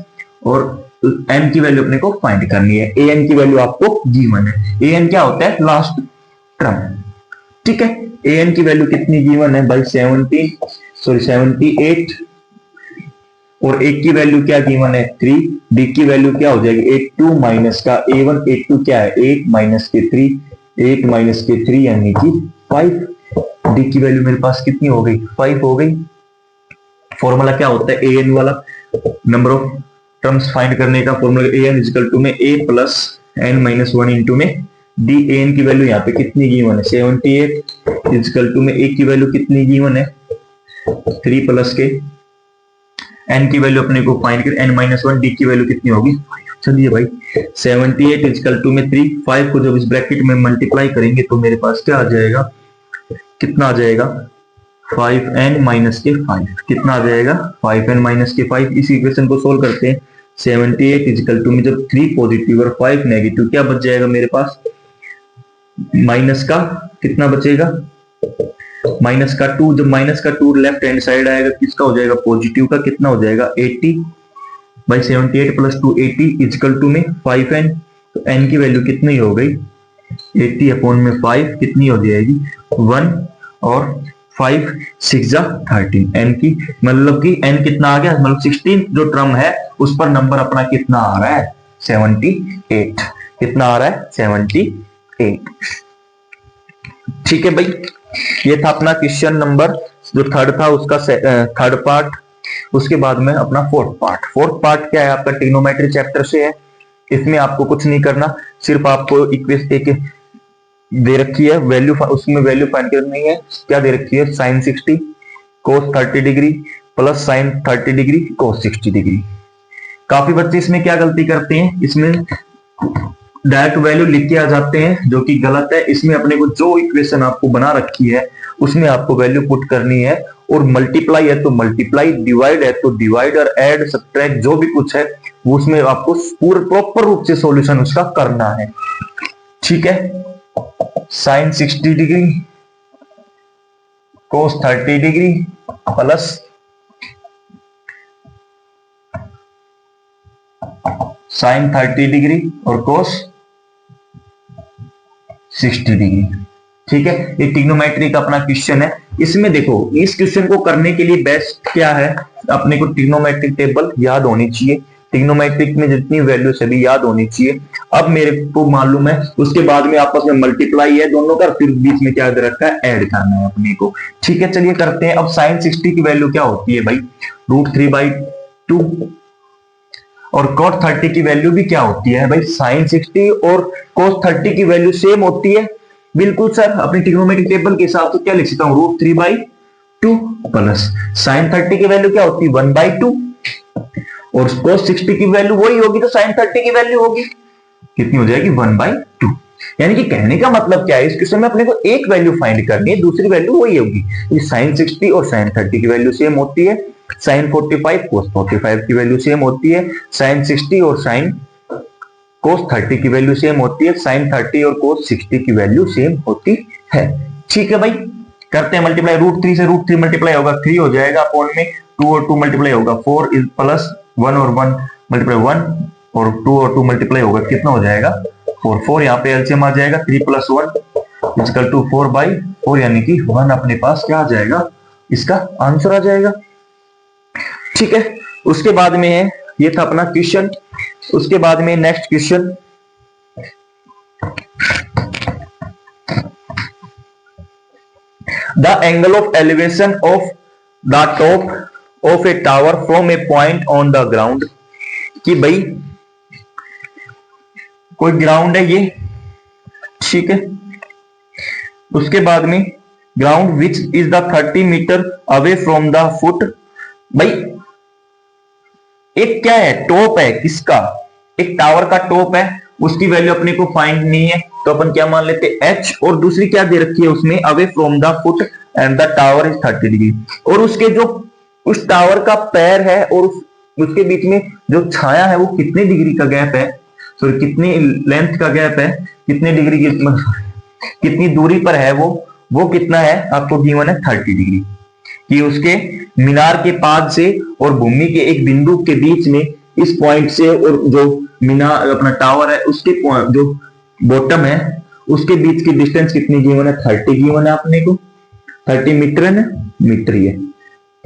और एन की वैल्यू अपने को फाइंड करनी है। ए एन की वैल्यू आपको गिवन है, ए एन क्या होता है, लास्ट टर्म, ठीक है। ए एन की वैल्यू कितनी गिवन है भाई, 78 और एक की वैल्यू क्या गिवन है, 3। डी की वैल्यू क्या हो जाएगी, 82 माइनस का A1, 82 क्या है 8 माइनस के 3, 8 माइनस के 3 यानी कि 5। डी की वैल्यू मेरे पास कितनी हो गई, 5 हो गई। फॉर्मूला क्या होता है, एन वाला नंबर ऑफ टर्म्स फाइंड करने का फॉर्मूला, एन इजकल टू में ए प्लस एन माइनस 1 इंटू में डी। एन की वैल्यू यहाँ पे कितनी गिवन है, 78 इजकल टू में ए की वैल्यू कितनी गिवन है, 3 प्लस के एन की वैल्यू अपने को फाइंड कर, एन माइनस 1, डी की वैल्यू कितनी होगी 5। चलिए भाई 78 इजकल टू में 3, 5 को जब इस ब्रैकेट में मल्टीप्लाई करेंगे तो मेरे पास क्या आ जाएगा, कितना आ जाएगा 5n माइनस के 5, कितना आ जाएगा 5n माइनस के 5। इस इक्वेशन को सोल्व करते हैं, 78 इजकल टू में जब 3 पॉजिटिव और 5 नेगेटिव क्या बच जाएगा मेरे पास, माइनस का कितना बचेगा, माइनस का 2। जब माइनस का 2 लेफ्ट हैंड साइड आएगा किसका हो जाएगा, पॉजिटिव का, कितना हो जाएगा 80 बाई 78 प्लस 2 80 इजकल टू में 5n। तो n की वैल्यू कितनी हो गई, 80 अपॉन में 5 कितनी हो जाएगी 1 और 5 6 13। n की मतलब कि n कितना आ गया, मतलब 16 जो टर्म है उस पर नंबर अपना कितना आ रहा है 78, कितना आ रहा है 78। ठीक है भाई, ये था अपना क्वेश्चन नंबर जो थर्ड था उसका थर्ड पार्ट। उसके बाद में अपना फोर्थ पार्ट क्या है आपका, ट्रिग्नोमेट्री चैप्टर से है। इसमें आपको कुछ नहीं करना, सिर्फ आपको इक्वेशन एक दे रखी है वैल्यू, उसमें वैल्यू फाइंड करनी है। क्या दे रखी है, sin 60 cos 30 degree plus sin 30 degree cos 60 degree. काफी बच्चे इसमें क्या गलती करते हैं, इसमें डायरेक्ट वैल्यू लिख के आ जाते हैं जो कि गलत है। इसमें अपने को जो इक्वेशन आपको बना रखी है उसमें आपको वैल्यू पुट करनी है, और मल्टीप्लाई है तो मल्टीप्लाई, डिवाइड है तो डिवाइड, और ऐड सब्ट्रैक्ट जो भी कुछ है वो उसमें आपको पूरे प्रॉपर रूप से सॉल्यूशन उसका करना है। ठीक है, sin 60 degree cos 30 degree plus sin 30 degree और cos 60 डिग्री। ठीक है, ये ट्रिग्नोमेट्री का अपना क्वेश्चन है। इसमें देखो, इस क्वेश्चन को करने के लिए बेस्ट क्या है, अपने को ट्रिग्नोमेट्रिक टेबल याद होनी चाहिए, ट्रिग्नोमेट्रिक में जितनी वैल्यू सभी याद होनी चाहिए। अब मेरे को मालूम है, उसके बाद में आपस में मल्टीप्लाई है दोनों का, फिर बीच में क्या दे रखा है, ऐड करना है अपने को। ठीक है, चलिए करते हैं। अब sin 60 की वैल्यू क्या होती है भाई, √3/2, और cos 30 की वैल्यू भी क्या होती है भाई, sin 60 और cos 30 की वैल्यू सेम होती है। बिल्कुल सर, अपनी ट्रिग्नोमेट्रिक टेबल के हिसाब से क्या लिख सकता हूँ, √3/2 2 प्लस साइन 30 की वैल्यू क्या होती है 1/2 और cos 60 की वैल्यू वही होगी तो साइन 30 की वैल्यू होगी कितनी हो जाएगी 1/2। यानी कि कहने का मतलब क्या है इस क्वेश्चन में अपने को एक वैल्यू फाइंड करनी है दूसरी वैल्यू वही होगी। साइन 60 और साइन 30 की वैल्यू सेम होती है, साइन 45 cos 45 की वैल्यू सेम होती है, साइन 60 और साइन cos 30 की वैल्यू सेम होती है, साइन 30 और cos 60 की वैल्यू सेम होती है। ठीक है भाई, करते हैं मल्टीप्लाई। √3 से √3 मल्टीप्लाई होगा 3 हो जाएगा, अपॉन में 2 और 2 मल्टीप्लाई होगा 4 इज प्लस 1 और 1 मल्टीप्लाई 1 और 2 और 2 मल्टीप्लाई होगा कितना हो जाएगा 4 4 यहाँ पे एलसीएम आ जाएगा 3 + 1 इक्वल टू 4/4 यानी कि 1 अपने पास क्या आ जाएगा इसका आंसर आ जाएगा। ठीक है, उसके बाद में है ये था अपना क्वेश्चन। उसके बाद में next question the angle of elevation of the top of A tower from a point on the ground. कि भाई कोई ग्राउंड है ये, ठीक है, उसके बाद में ground which is the 30 metre away from the foot. भाई एक क्या है टॉप है किसका, एक टावर का टॉप है, उसकी वैल्यू अपने को फाइंड नहीं है तो अपन क्या मान लेते h और दूसरी क्या दे रखी है उसमें away from the foot and the tower is 30 degree. और उसके जो उस टावर का पैर है और उसके बीच में जो छाया है वो कितने डिग्री का गैप है, सॉरी कितनी लेंथ का गैप है, कितने डिग्री की कितनी दूरी पर है वो कितना है आपको गिवन है 30 डिग्री। कि उसके मीनार के पाद से और भूमि के एक बिंदु के बीच में इस पॉइंट से और जो मीनार अपना टावर है उसके जो बॉटम है उसके बीच की डिस्टेंस कितनी गिवन है 30 गिवन है अपने को, 30 मीटर है ना, मीटर ही है,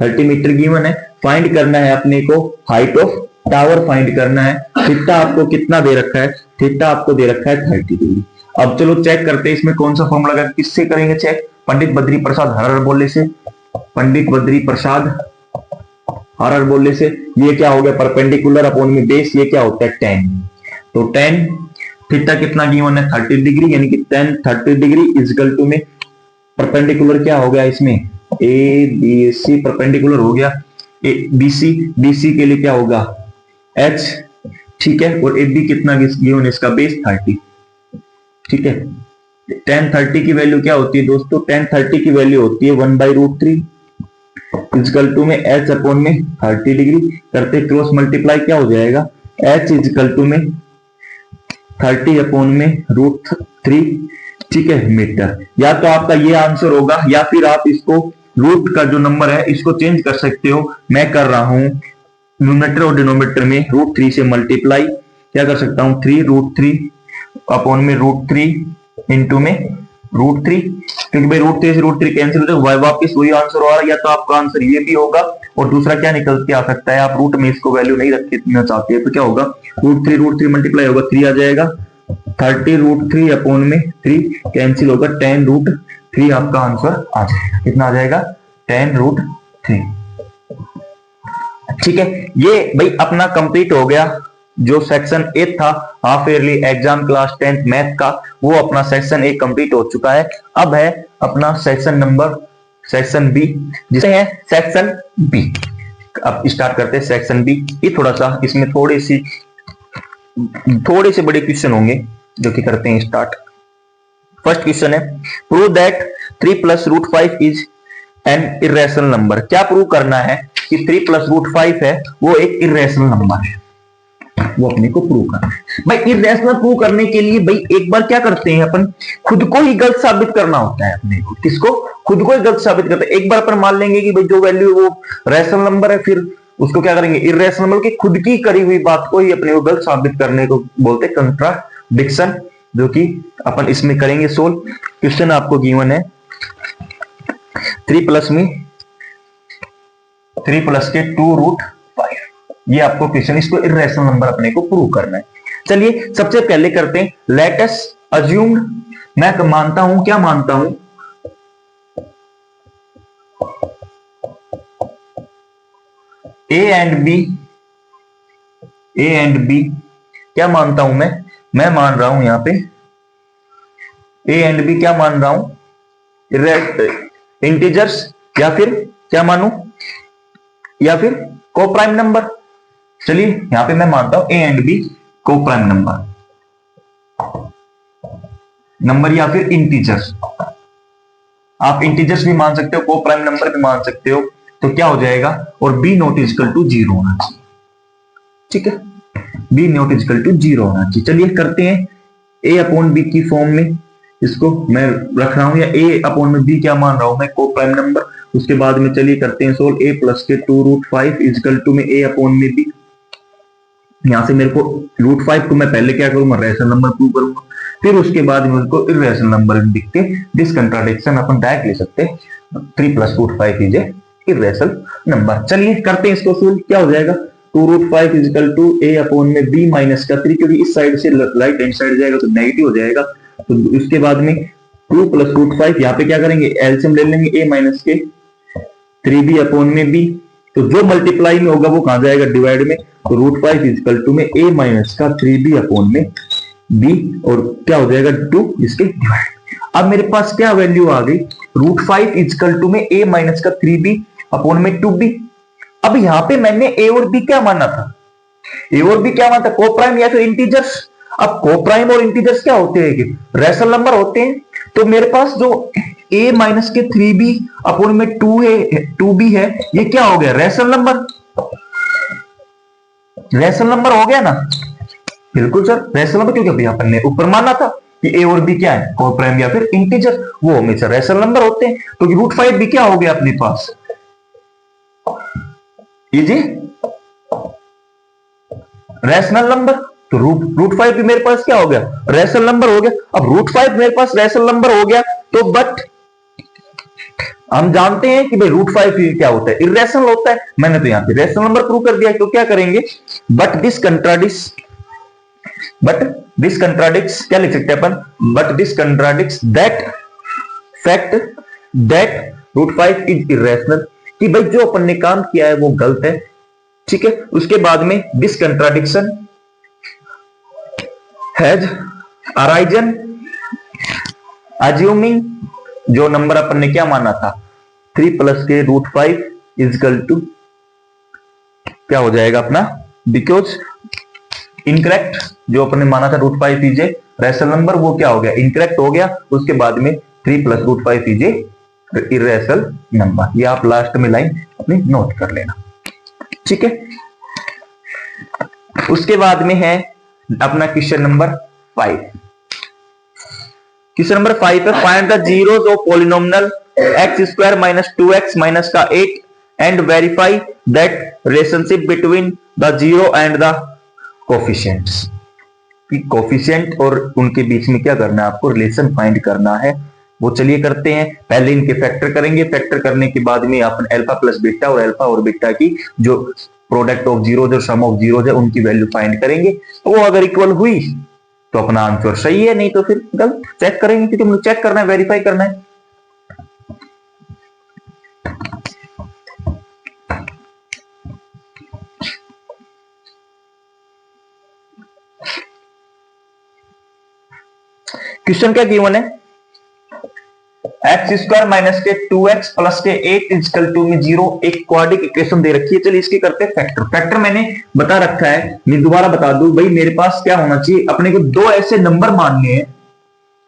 30 मीटर गिवन है। फाइंड करना है अपने को हाइट ऑफ टावर फाइंड करना है। थीटा आपको कितना दे रखा है, थीटा आपको दे रखा है 30 डिग्री। अब चलो चेक करते हैं इसमें कौन सा फॉर्मूला लगा, किससे करेंगे चेक, पंडित बद्री प्रसाद हर बोले से, पंडित बद्री प्रसाद हर बोले से। ये क्या हो गया परपेंडिकुलर अपॉन में बेस, ये क्या होता है 10, तो 10 थीटा कितना गिवन है 30 डिग्री यानी कि 10 30 डिग्री इक्वल टू में परपेंडिकुलर क्या हो गया इसमें ए बी सी परपेंडिकुलर हो गया बीसी, बीसी के लिए क्या होगा एच, ठीक है, और ए बी कितना गिवन इसका बेस 30, ठीक है। 10 30 की वैल्यू क्या होती है दोस्तों, 10 30 की वैल्यू होती है 1/√3 इक्वल टू में एच अपॉन में 30 डिग्री करते क्रॉस मल्टीप्लाई क्या हो जाएगा एच इक्वल टू में 30 अपॉन में √3, ठीक है, मीटर। या तो आपका ये आंसर होगा या फिर आप इसको रूट का जो नंबर है इसको चेंज कर सकते हो। मैं कर रहा हूं न्यूमरेटर और डिनोमिनेटर में √3 से मल्टीप्लाई क्या कर सकता हूं 3√3 अपॉन में √3 इंटू में √3, क्योंकि भाई √3 से √3 कैंसिल हो जाएगा, वापस वही आंसर आ रहा है। या तो आपका आंसर ये भी होगा और दूसरा क्या निकल के आ सकता है, आप रूट में इसको वैल्यू नहीं रखना चाहते हैं तो क्या होगा √3 मल्टीप्लाई होगा 3 आ जाएगा, 30 √3 अपॉन में 3 कैंसिल होगा 10 √3 आपका आंसर आ जाएगा। कितना आ जाएगा 10 √3, ठीक है। ये भाई अपना कंप्लीट हो गया जो सेक्शन 8 था half yearly exam class 10th math का, वो अपना सेक्शन 1 कंप्लीट हो चुका है। अब है अपना सेक्शन बी जिसे है सेक्शन बी। अब स्टार्ट करते हैं सेक्शन बी। ये थोड़ा सा इसमें थोड़े से बड़े क्वेश्चन होंगे जो कि करते हैं स्टार्ट। फर्स्ट क्वेश्चन है prove that 3 + √5 is an irrational number. क्या प्रूव करना है कि 3 + √5 है वो एक इर्रेशनल नंबर है, वो अपने को प्रूव करना है। भाई इर्रेशनल प्रूव करने के लिए भाई एक बार क्या करते हैं अपन खुद को ही गलत साबित करना होता है अपने को। किसको, खुद को ही गलत साबित करते हैं। एक बार अपन मान लेंगे कि भाई जो वैल्यू वो रैशनल नंबर है फिर उसको क्या करेंगे इर्रेशनल, मतलब कि खुद की करी हुई बात को ही अपने को गलत साबित करने को बोलते हैं कंट्राडिक्शन, जो कि अपन इसमें करेंगे सोल्व। क्वेश्चन आपको गिवन है 3 प्लस के 2√5, ये आपको क्वेश्चन, इसको इर्रेशनल नंबर अपने को प्रूव करना है। चलिए सबसे पहले करते हैं लेट अस अज्यूम, मैं मानता हूं, क्या मानता हूं ए एंड बी, क्या मानता हूं मैं मान रहा हूं यहां पे ए एंड बी, क्या मान रहा हूं इंटीजर्स या फिर क्या मानूं, या फिर को प्राइम नंबर। चलिए यहां पे मैं मानता हूं ए एंड बी को प्राइम नंबर या फिर इंटीजर्स। आप इंटीजर्स भी मान सकते हो, को प्राइम नंबर भी मान सकते हो। तो क्या हो जाएगा, और बी नॉट इजकल टू 0 होना चाहिए। ठीक है, बी नॉट इजकल टू 0 होना चाहिए। चलिए करते हैं ए अपॉन बी की फॉर्म में, इसको मैं रख रहा हूं, या ए अपॉन में बी क्या मान रहा हूं मैं, को प्राइम नंबर। उसके बाद में चलिए करते हैं सोल्व, ए प्लस के 2√5 इजकल टू में ए अपॉन में बी। यहां से मेरे को √5 को मैं पहले क्या करूंगा, रैशनल नंबर प्रूव करूंगा, फिर उसके बाद में उसको इर्रेशनल नंबर लिख के दिस कंट्राडिक्शन अपन डायरेक्ट ले सकते हैं, 3 + √5 इज ए इर्रेशनल नंबर। चलिए करते हैं इसको सोल्व, क्या हो जाएगा, 2√5 इजकल टू ए अपॉन में बी माइनस का 3, क्योंकि इस साइड से राइट हैंड साइड जाएगा तो नेगेटिव हो जाएगा। तो उसके बाद में 2 + √5, यहाँ पे क्या करेंगे, एलसीएम ले लेंगे, a माइनस के 3b अपॉन में b। तो जो मल्टीप्लाई में होगा वो कहां जाएगा, डिवाइड में। तो √5 इजकल टू में a माइनस का 3b अपॉन में b, और क्या हो जाएगा 2 इसके डिवाइड। अब मेरे पास क्या वैल्यू आ गई, √5 इजकल टू में a माइनस का 3b अपॉन में 2b। अब यहां पे मैंने a और b क्या माना था, a और b क्या माना था, को प्राइम या फिर इंटीजर्स। अब को प्राइम और इंटीजर्स क्या होते हैं, कि रैशनल नंबर होते हैं। तो मेरे पास जो a माइनस के 3b अपॉन में 2b है, ये क्या हो गया, रैशनल नंबर। रैशनल नंबर हो गया ना, बिल्कुल सर रैशनल नंबर, क्योंकि अभी अपन ने ऊपर माना था कि a और b क्या है, को प्राइम या फिर इंटीजर, वो हमेशा रैशनल नंबर होते हैं। तो √5 भी क्या हो गया अपने पास, ये जी रैशनल नंबर। तो √5 भी मेरे पास क्या हो गया, रैशनल नंबर हो गया। अब √5 मेरे पास रैशनल नंबर हो गया, तो बट हम जानते हैं कि भाई √5 क्या होता है, इर्रेशनल होता है। मैंने तो यहां पे रैशनल नंबर प्रूव कर दिया, तो क्या करेंगे, बट दिस कंट्राडिक्स क्या लिख सकते हैं अपन, but this contradicts that fact that √5 is irrational, कि भाई जो अपन ने काम किया है वो गलत है। ठीक है, उसके बाद में this contradiction has arisen assuming, जो नंबर अपन ने क्या माना था, 3 + के √5 इजकल टू क्या हो जाएगा अपना, बिकॉज इनकरेक्ट, जो अपन ने माना था √5 इज ए रैशनल नंबर, वो क्या हो गया, इनकरेक्ट हो गया। उसके बाद में 3 + √5 इज ए इर्रेशनल नंबर। ये आप लास्ट में लाइन अपनी नोट कर लेना। ठीक है, उसके बाद में है अपना क्वेश्चन नंबर 5। क्वेश्चन नंबर 5 है, find the zeros of polynomial x² - 2x - 8 and verify that relationship between the zero and the coefficients. Coefficient और उनके बीच में क्या करना है, आपको रिलेशन फाइंड करना है। वो चलिए करते हैं, पहले इनके फैक्टर करेंगे, फैक्टर करने के बाद में अपन अल्फा प्लस बीटा और अल्फा और बीटा की जो प्रोडक्ट ऑफ जीरोज और सम ऑफ जीरोज है उनकी वैल्यू फाइंड करेंगे। वो अगर इक्वल हुई तो अपना आंसर सही है, नहीं तो फिर गलत। चेक करेंगे, क्योंकि मुझे चेक करना है, वेरीफाई करना है। क्वेश्चन क्या गिवन है, x² - के 2x + के 8 इजकल टू में 0 एक क्वाड्रिक इक्वेशन दे रखी है। चलिए इसके करते हैं फैक्टर। फैक्टर मैंने बता रखा है, मैं दोबारा बता दूं भाई, मेरे पास क्या होना चाहिए, अपने को दो ऐसे नंबर मानने हैं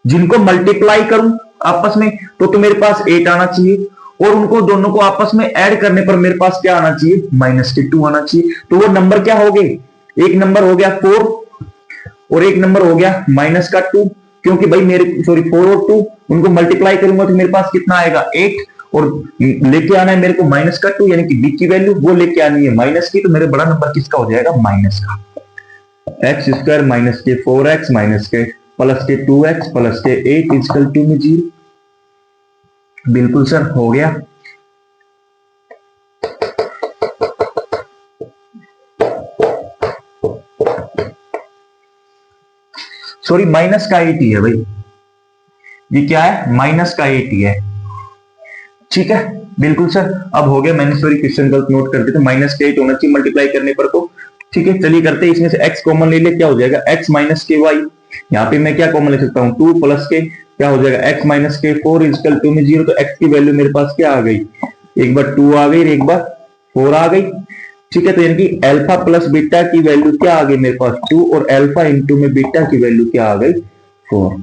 जिनको मल्टीप्लाई करूं आपस में, तो मेरे पास 8 आना चाहिए, और उनको दोनों को आपस में ऐड करने पर मेरे पास क्या आना चाहिए, -2 आना चाहिए। तो वो नंबर क्या हो गए, एक नंबर हो गया 4 और एक नंबर हो गया -2, क्योंकि भाई मेरे 4 और 2 उनको मल्टीप्लाई करूंगा तो मेरे पास कितना आएगा 8, और लेके आना है मेरे को -2, यानी कि b की वैल्यू वो लेके आनी है माइनस की। तो मेरे बड़ा नंबर किसका हो जाएगा, माइनस का। x² - के 4x - के + के 2x + के 8 इजकल टू में 0। बिल्कुल सर हो गया। सॉरी माइनस का 8 ही है भाई, ये क्या है, माइनस का 8 ही है। ठीक है, बिल्कुल सर अब हो गया। मैंने सॉरी क्वेश्चन गलत नोट कर दिया, -8 होना चाहिए मल्टीप्लाई करने पर तो। ठीक है, चलिए करते हैं, इसमें से x कॉमन ले ले, क्या हो जाएगा x - के y। यहाँ पे मैं क्या कॉमन ले सकता हूँ, 2 + के क्या हो जाएगा x माइनस के 4 इजकल टू में 0, तो x की वैल्यू मेरे पास क्या आ गई, एक बार 2 आ गई, एक बार 4 आ गई। ठीक है, तो यानी कि अल्फा प्लस बीटा की वैल्यू क्या आ गई मेरे पास 2, और अल्फा इंटू में बीटा की वैल्यू क्या आ गई 4।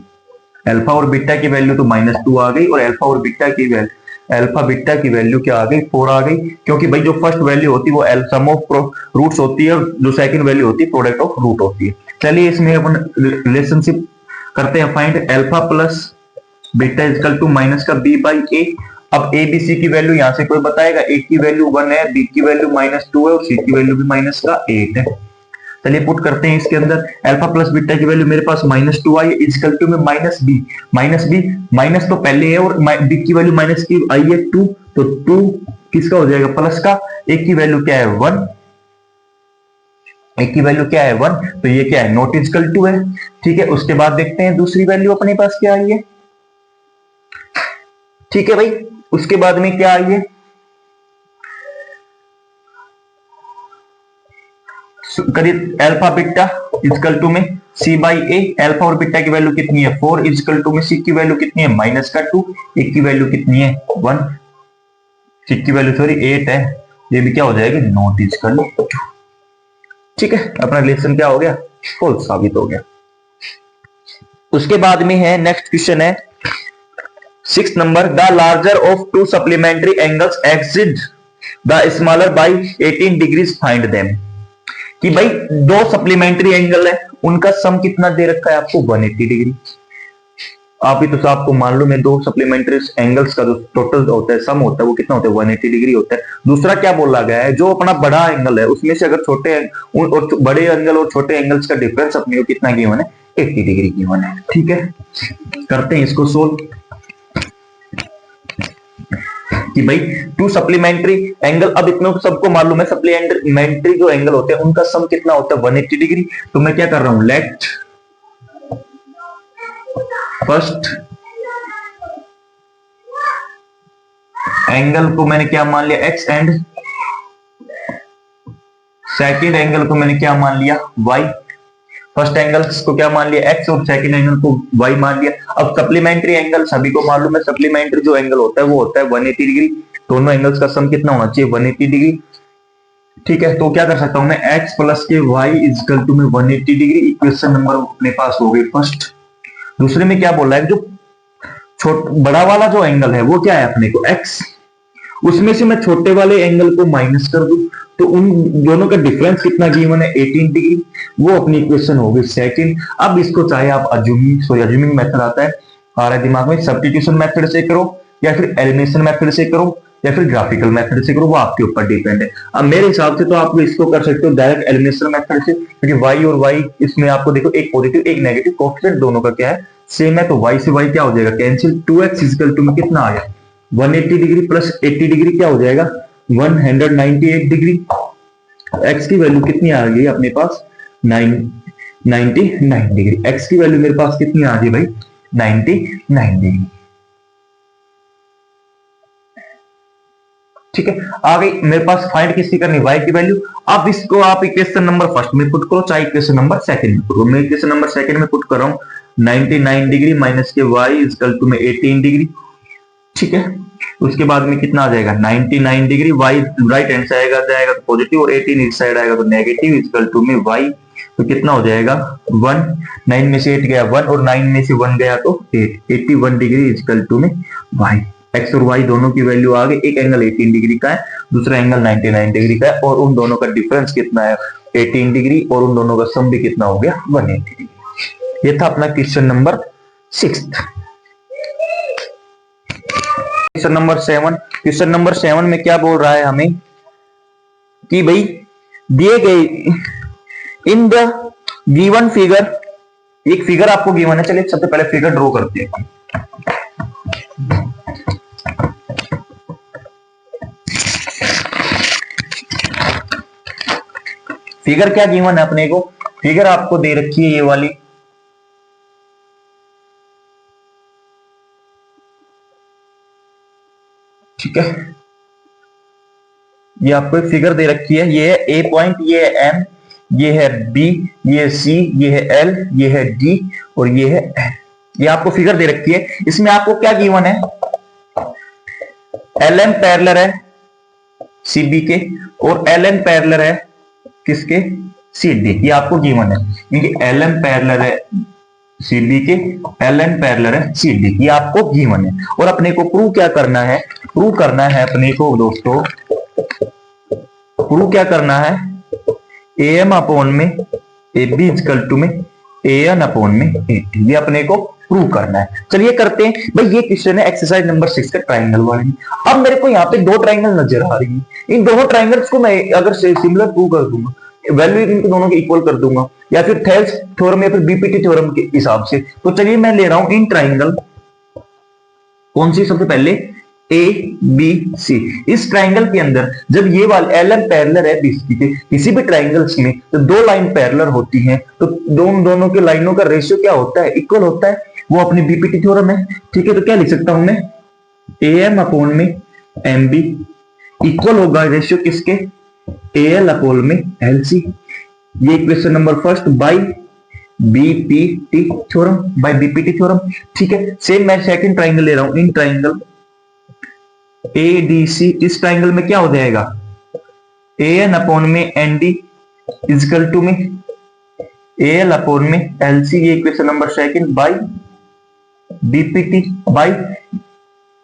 अल्फा और बीटा की वैल्यू तो -2 आ गई, और अल्फा और बीटा की वैल्यू, अल्फा बीटा की वैल्यू क्या आ गई 4 आ गई, क्योंकि भाई जो फर्स्ट वैल्यू होती है वो सम ऑफ रूट्स होती है, और जो सेकंड वैल्यू होती है प्रोडक्ट ऑफ रूट होती है। चलिए इसमें अपन रिलेशनशिप करते हैं find, alpha plus beta equal to minus का b बाई ए। अब ए बी सी की वैल्यू यहां से कोई बताएगा, ए की वैल्यू 1 है, बी की वैल्यू -2 है, और सी की वैल्यू भी -8 है। चलिए पुट करते हैं इसके अंदर, अल्फा प्लस बीटा की वैल्यू मेरे पास -2 आई है, इजकल टू में -b, माइनस तो पहले है, और b की वैल्यू माइनस की आई है 2, तो 2 किसका हो जाएगा प्लस का, एक की वैल्यू क्या है 1, एक की वैल्यू क्या है 1, तो ये क्या है नॉट इजकल टू है। ठीक है, उसके बाद देखते हैं दूसरी वैल्यू अपने पास क्या आई है। ठीक है भाई, उसके बाद में क्या आई है, करिए अल्फा बीटा इजकल टू में c बाई ए, अल्फा और बीटा की वैल्यू कितनी है 4, इजकल टू में c की वैल्यू कितनी है -2, एक की वैल्यू कितनी है 1, c की वैल्यू सॉरी 8 है, ये भी क्या हो जाएगी नॉट इजकल टू। ठीक है, अपना रिलेशन क्या हो गया, फॉल्स साबित हो गया। उसके बाद में है नेक्स्ट क्वेश्चन है 6 नंबर, the larger of two supplementary angles exceed the smaller by 18 degrees find them. कि भाई दो सप्लीमेंट्री एंगल है, उनका सम कितना दे रखा है आपको 180 डिग्री। आप ही तो आपको मालूम है दो सप्लीमेंट्री एंगल्स का जो टोटल होता है सम होता है वो कितना होता है 180 डिग्री होता है। दूसरा क्या बोला गया है, जो अपना बड़ा एंगल है उसमें से अगर छोटे और बड़े एंगल और छोटे एंगल्स का डिफरेंस अपने को कितना गिवन है 80 डिग्री गिवन है। ठीक है, करते हैं इसको सोल्व कि भाई टू सप्लीमेंट्री एंगल, अब इतना सबको मालूम है सप्लीमेंट्री जो एंगल होते हैं उनका सम कितना होता है 180 डिग्री। तो मैं क्या कर रहा हूं, लेट फर्स्ट एंगल को मैंने क्या मान लिया x, एंड सेकंड एंगल को मैंने क्या मान लिया y। फर्स्ट एंगल को क्या मान लिया x और सेकंड एंगल को y मान लिया। अब सप्लीमेंट्री एंगल सभी को मालूम है, सप्लीमेंट्री जो एंगल होता है वो होता है 180 डिग्री। दोनों एंगल्स का सम कितना होना चाहिए 180 डिग्री। ठीक है, तो क्या कर सकता हूं मैं x प्लस के y इजकल टू में 180 डिग्री। इक्वेशन नंबर अपने पास हो गई फर्स्ट। दूसरे में क्या बोला है, जो बड़ा वाला जो एंगल है वो क्या है अपने को x, उसमें से मैं छोटे वाले एंगल को माइनस कर दूं तो उन दोनों का डिफरेंस कितना गिवन है 18 डिग्री। वो अपनी इक्वेशन हो गई सेकंड। अब इसको चाहे आप अज्यूमिंग मेथड आता है आ रहा है दिमाग में, सब्स्टिट्यूशन मेथड से करो या फिर एलिमिनेशन मेथड से करो या फिर ग्राफिकल मेथड से करो, वो आपके ऊपर डिपेंड है। अब मेरे हिसाब से तो आप इसको कर सकते हो डायरेक्ट एलिमिनेशन मेथड से, क्योंकि y और y इसमें आपको देखो एक पॉजिटिव एक नेगेटिव कोएफिशिएंट दोनों का क्या है सेम है, तो y से y क्या हो जाएगा कैंसिल। 2x इक्वल टू में कितना आया 180 डिग्री प्लस 80 डिग्री क्या हो जाएगा 198 डिग्री। x की वैल्यू कितनी आ गई अपने पास 99 डिग्री। x की वैल्यू मेरे पास कितनी आ गई भाई 99 डिग्री। ठीक है, आ गई मेरे पास फाइंड किसकी करनी y की वैल्यू। अब इसको आप इक्वेशन नंबर फर्स्ट में पुट करो चाहे इक्वेशन नंबर सेकंड में पुट करो। मैं इक्वेशन नंबर सेकंड में पुट कर रहा हूं 99 डिग्री माइनस के y इक्वल टू में 18 डिग्री। ठीक है, उसके बाद में कितना आ जाएगा 99 degree, y right hand side जाएगा तो पॉजिटिव और 18 इस साइड आएगा तो नेगेटिव इक्वल टू में y, तो कितना हो जाएगा 1, 9 में से 8 गया 1 और 9 में से 1 गया तो 8, 81 डिग्री इक्वल टू में y। x और y दोनों की वैल्यू आ गई, एक एंगल 18 डिग्री का है दूसरा एंगल 99 डिग्री का है और उन दोनों का डिफरेंस कितना है 18 डिग्री और उन दोनों का सम भी कितना हो गया 180 डिग्री। ये था अपना question number 6। Question number 7, question number 7 में क्या बोल रहा है हमें कि भाई दिए गए इन द गिवन फिगर, एक फिगर आपको गिवन है, चलिए सबसे पहले फिगर ड्रॉ करते हैं। फिगर क्या गिवन है अपने को, फिगर आपको दे रखी है ये वाली, ठीक है, ये आपको एक फिगर दे रखी है, ये है ए पॉइंट, ये है एम, ये है बी, ये है सी, ये है एल, ये है डी और ये है एन। ये आपको फिगर दे रखी है, इसमें आपको क्या गिवन है, एल एन पैरेलल है सीबी के और एल एन पैरेलल है किसके, सीडी, ये आपको गिवन है, क्योंकि एल एन पैरेलल है सीबी के, एल एन पैरेलल है सीडी, ये आपको गिवन है। और अपने को प्रूव क्या करना है, प्रूव करना है अपने को दोस्तों, प्रूव क्या करना है, ए एम अपॉन में ए बी इजकल टू में ए एन अपॉन में ए टी, ये अपने को प्रूव करना है। चलिए करते हैं भाई, ये क्वेश्चन है एक्सरसाइज नंबर 6 का ट्राइंगल वाले में। अब मेरे को यहाँ पे दो ट्राइंगल नजर आ रही है, इन दोनों ट्राइंगल्स को मैं अगर सिमिलर प्रूव कर दूंगा, वैल्यू इनको दोनों के इक्वल कर दूंगा, या फिर थेल्स थ्योरम या फिर बीपीटी थ्योरम के हिसाब से। तो चलिए मैं ले रहा हूं इन ट्राइंगल, कौन सी, सबसे पहले ए बी सी। इस ट्राइंगल के अंदर जब ये वाले एल एन पैरेलल है बीसी के, किसी भी ट्राइंगल्स में तो दो लाइन पैरेलल होती हैं, तो दोनों के लाइनों का रेशियो क्या होता है, इक्वल होता है, वो अपनी बीपीटी थ्योरम है। ठीक है, तो क्या लिख सकता हूं मैं, ए एम अपॉन में एम बी इक्वल होगा रेशियो किसके, ए एल अपॉन में एल सी। ये question number first by BPT theorem, by BPT theorem. ठीक है, सेम मैं सेकंड ट्राइंगल ले रहा हूं, in triangle A D C, इस ट्राइंगल में क्या हो जाएगा, ए एन अपॉन में एन डी इजकल टू में ए एल अपॉन में एल सी। ये question number second by BPT, by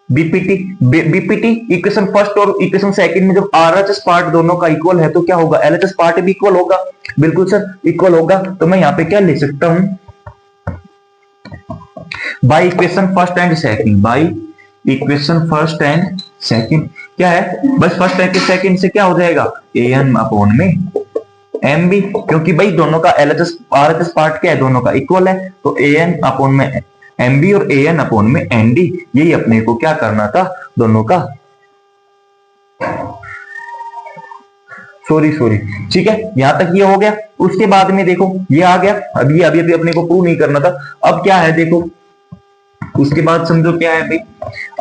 BPT. BPT equation first और इक्वेशन सेकंड में जब आरएचएस पार्ट दोनों का इक्वल है तो क्या होगा, एलएचएस पार्ट भी इक्वल होगा। बिल्कुल सर, इक्वल होगा। तो मैं यहाँ पे क्या लिख सकता हूं, by equation first and second, by equation first and second क्या है, बस फर्स्ट एंड सेकंड से क्या हो जाएगा, ए एन अपॉन में एम बी, क्योंकि भाई दोनों का एलएचएस आरएचएस पार्ट क्या है, दोनों का इक्वल है, तो ए एन अपॉन में एम बी और ए एन अपॉन में एन डी, यही अपने को क्या करना था, दोनों का, सॉरी ठीक है, यहां तक ये हो गया। उसके बाद में देखो ये आ गया, अभी अपने को प्रूव नहीं करना था। अब क्या है देखो, उसके बाद समझो क्या है भाई,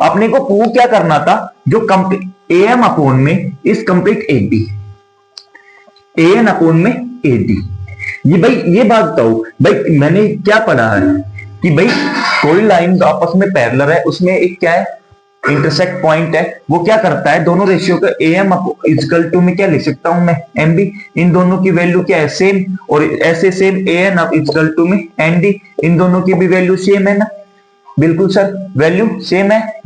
अपने को प्रूव क्या करना था, जो कंप्लीट ए एम अपॉन में इस complete A D, A N upon में ए डी। ये भाई ये बात बताओ भाई, मैंने क्या पढ़ा है कि भाई कोई लाइन आपस में पैरेलल है, उसमें एक क्या है, इंटरसेक्ट पॉइंट है, वो क्या करता है, दोनों रेशियो का ए एम इक्वल टू में क्या लिख सकता हूं मैं, एम बी, इन दोनों की वैल्यू क्या है, सेम, और ऐसे same A N equal to में एन डी, इन दोनों की भी वैल्यू सेम है ना, बिल्कुल सर, वैल्यू सेम है।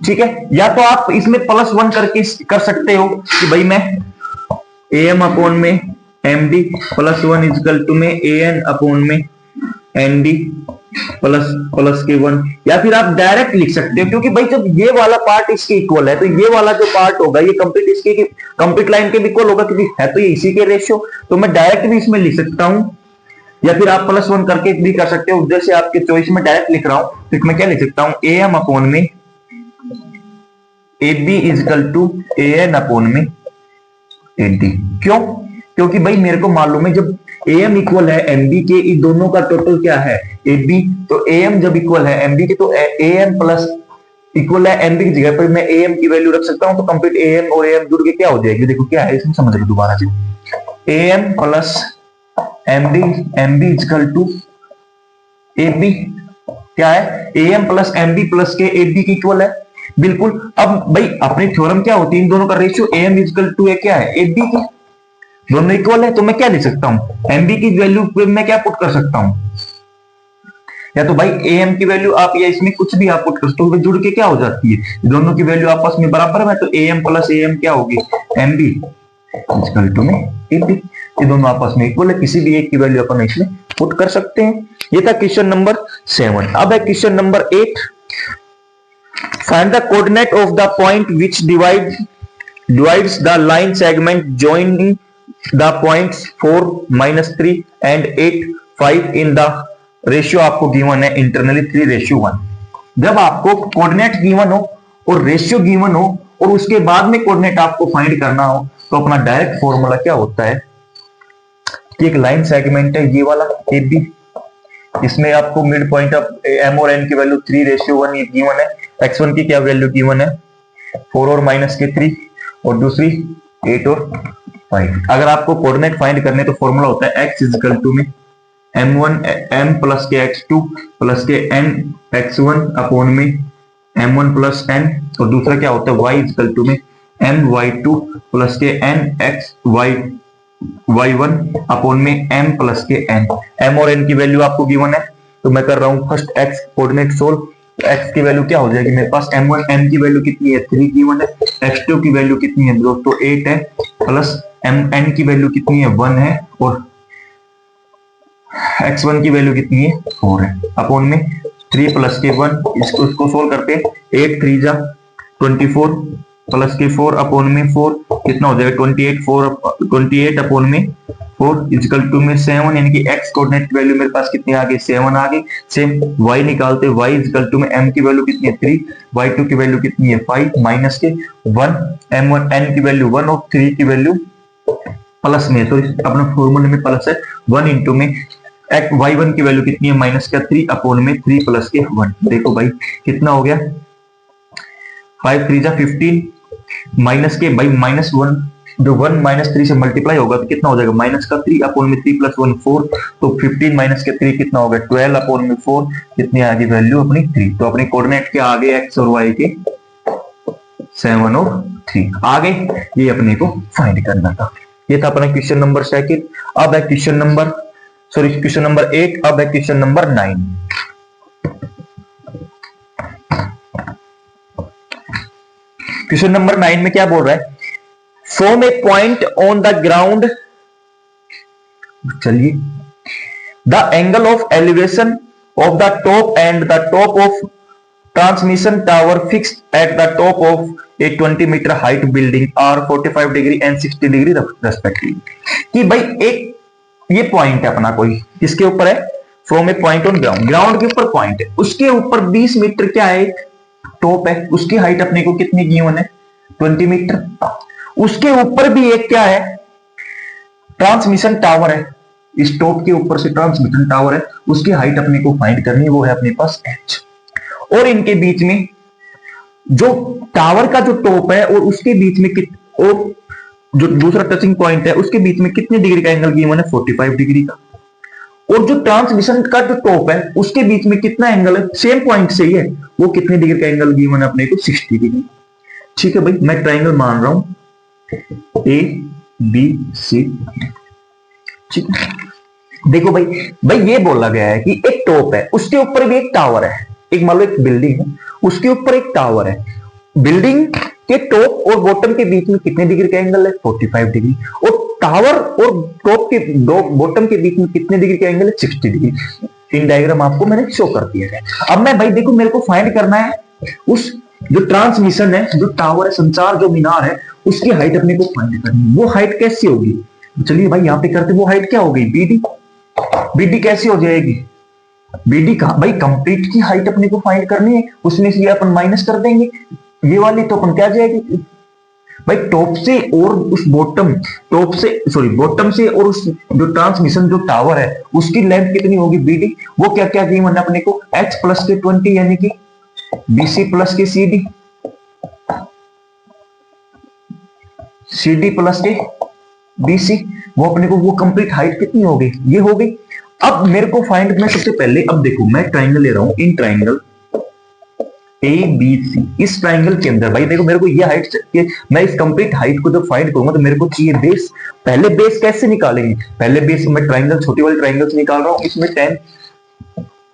ठीक है, या तो आप इसमें +1 करके कर सकते हो कि भाई मैं ए एम अपॉन में एम डी +1 इक्वल टू में ए एन अपॉन में एन डी प्लस के 1, या फिर आप डायरेक्ट लिख सकते हो, क्योंकि भाई जब ये वाला पार्ट इसके इक्वल है तो ये वाला जो पार्ट होगा ये कंप्लीट इसके कंप्लीट लाइन के भी इक्वल होगा, क्योंकि है तो ये इसी के रेशियो। तो मैं डायरेक्ट भी इसमें लिख सकता हूं, या फिर आप +1 करके भी कर सकते हो, जैसे आपके चॉइस में डायरेक्ट लिख रहा हूं। तो मैं क्या लिख सकता हूं, ए एम अपॉन में A B equal to A N upon में ए डी। क्यों, क्योंकि भाई मेरे को मालूम है जब ए एम इक्वल है एम बी के, इन दोनों का टोटल क्या है, ए बी, तो ए एम जब इक्वल है एम बी के तो ए एम प्लस इक्वल है एम बी की जगह पर मैं ए एम की वैल्यू रख सकता हूं, तो कंप्लीट ए एम और ए एम जुड़ के क्या हो जाएगी, देखो क्या है, इसमें समझ लो दोबारा से, A M plus M B equal to A B, क्या है, A M plus M B plus के ए बी की इक्वल है, बिल्कुल। अब भाई अपनी थ्योरम क्या होती है, इन दोनों का ratio A M equal to है क्या है, ए बी की, दोनों इक्वल है, तो मैं क्या लिख सकता हूं, एम बी की वैल्यू पे मैं क्या पुट कर सकता हूं, या तो भाई ए एम की वैल्यू आप या इसमें कुछ भी आप पुट कर सकते हो, जुड़ के क्या हो जाती है, दोनों की वैल्यू आपस में बराबर है, तो A M plus A M क्या होगी, एम बी इक्वल टू में ए बी, ये दोनों आपस में इक्वल है, किसी भी एक की वैल्यू अपन इसमें पुट कर सकते हैं। ये था क्वेश्चन नंबर 7। अब है question number 8, find the coordinate of the point which divides the line segment joining the points 4, -3 and 8, 5 in the ratio आपको गिवन है इंटरनली 3:1। जब आपको कोऑर्डिनेट गिवन हो और रेशियो गिवन हो और उसके बाद में कोऑर्डिनेट आपको फाइंड करना हो, तो अपना डायरेक्ट फॉर्मूला क्या होता है कि एक लाइन सेगमेंट है ये वाला ए बी, इसमें आपको मिड पॉइंट ऑफ एम और एन की वैल्यू 3:1 ये गिवन है, x1 की क्या वैल्यू गिवन है 4 और -3, और दूसरी 8 और 5। अगर आपको कोऑर्डिनेट फाइंड करने तो फॉर्मूला होता है x इक्वल टू में m1 m प्लस के x2 प्लस के n x1 अपॉन में m1 प्लस n, और दूसरा क्या होता है y इक्वल टू में m y2 प्लस के n x y1 अपॉन में m प्लस के n। m और n की वैल्यू आपको गिवन है, तो मैं कर रहा हूं फर्स्ट x कोऑर्डिनेट सोल्व। तो x की वैल्यू क्या हो जाएगी मेरे पास, m1 m की वैल्यू कितनी है 3 गिवन है, x2 की वैल्यू कितनी है दोस्तों 8 है, प्लस n की वैल्यू कितनी है 1 है, और x1 की वैल्यू कितनी है 4 है, अपॉन में 3 प्लस के 1, इसको सोल्व करते हैं 8 3 जा 24 प्लस के 4 अपॉन में 4 कितना हो जाएगा 28 अपॉन में 4 इक्वल टू में 7, यानी कि x कोऑर्डिनेट वैल्यू मेरे पास कितनी आ गई 7 आ गई। सेम y निकालते y इक्वल टू में m की वैल्यू कितनी है 3, y2 की वैल्यू कितनी है 5 माइनस के 1, m1 n की वैल्यू 1 और 3 की वैल्यू प्लस में, तो अपना फॉर्मूले में प्लस है 1 इंटू में y1 की वैल्यू कितनी है माइनस का 3 अपॉन में 3 प्लस के 1। देखो भाई कितना हो गया 5 3 जा 15 माइनस के भाई माइनस 1, जो 1 माइनस 3 से मल्टीप्लाई होगा तो कितना हो जाएगा माइनस का 3 अपॉन में 3 प्लस 1 4, तो 15 माइनस के 3 कितना होगा 12 अपॉन में 4, कितनी आ गई वैल्यू अपनी 3। तो अपने कोऑर्डिनेट के आगे x और y के 7 और 3 आ गए, ये अपने को फाइंड करना था। ये था अपना क्वेश्चन नंबर 2। अब है क्वेश्चन नंबर 8, अब है क्वेश्चन नंबर 9। क्वेश्चन नंबर 9 में क्या बोल रहा है, from a point on the ground, चलिए, the angle of elevation of the top and the top of transmission tower fixed at the top of a 20 metre height building are 45 degree and 60 degree respectively. कि भाई एक ये point है अपना, कोई किसके ऊपर है, from a point on ground, ground के ऊपर पॉइंट है, उसके ऊपर 20 मीटर क्या है टॉप है, उसकी हाइट अपने को कितनी गिवन है 20 मीटर। उसके ऊपर भी एक क्या है ट्रांसमिशन टावर है, इस टॉप के ऊपर से ट्रांसमिशन टावर है, उसकी हाइट अपने को फाइंड करनी है, वो है अपने पास h। और इनके बीच में जो टावर का जो टॉप है और उसके बीच में और जो दूसरा टचिंग पॉइंट है उसके बीच में कितने डिग्री का एंगल गिवन है 45 डिग्री का, और जो ट्रांसमिशन का जो टॉप है उसके बीच में कितना एंगल है सेम पॉइंट से ही है, वो कितने डिग्री का एंगल गिवन है अपने को 60 डिग्री। ठीक है भाई, मैं ट्राइंगल मान रहा हूं ए बी सी। ठीक है, देखो भाई ये बोला गया है कि एक टॉप है, उसके ऊपर भी एक टावर है, एक मान लो एक बिल्डिंग है, उसके ऊपर एक टावर है, बिल्डिंग के टॉप और बॉटम के बीच में कितने डिग्री का एंगल है 45 डिग्री, और टावर और टॉप के दो बॉटम के बीच में कितने डिग्री का एंगल है 60 डिग्री। इन डायग्राम आपको मैंने शो कर दिया है। अब मैं भाई देखो मेरे को फाइंड करना है उस जो ट्रांसमिशन है, जो टावर है, संचार जो मीनार है, उसकी हाइट अपने को फाइंड करनी है। वो हाइट कैसी होगी, चलिए भाई यहाँ पे करते, वो हाइट क्या होगी बीडी। बीडी कैसी हो जाएगी, बीडी का भाई कंप्लीट की हाइट अपने को फाइंड करनी है, उसमें से अपन माइनस कर देंगे ये वाली, तो अपन क्या जाएगी भाई टॉप से और उस बॉटम, बॉटम से और उस जो ट्रांसमिशन जो टावर है उसकी लेंथ कितनी होगी बीडी। वो क्या क्या गिवन है अपने को h प्लस के 20 यानी कि BC प्लस के CD, CD प्लस के BC, वो अपने को वो कंप्लीट हाइट कितनी हो गई, ये हो गई। अब मेरे को फाइंड, मैं सबसे पहले अब देखो मैं ट्राइंगल ले रहा हूं, इन ट्राइंगल ABC, इस ट्राइंगल के अंदर भाई देखो मेरे को ये हाइट चाहिए, मैं इस कंप्लीट हाइट को जब फाइंड करूंगा तो मेरे को चाहिए बेस। पहले बेस कैसे निकालेंगे, पहले बेस मैं ट्राइंगल छोटी वाली ट्राइंगल से निकाल रहा हूं, इसमें 10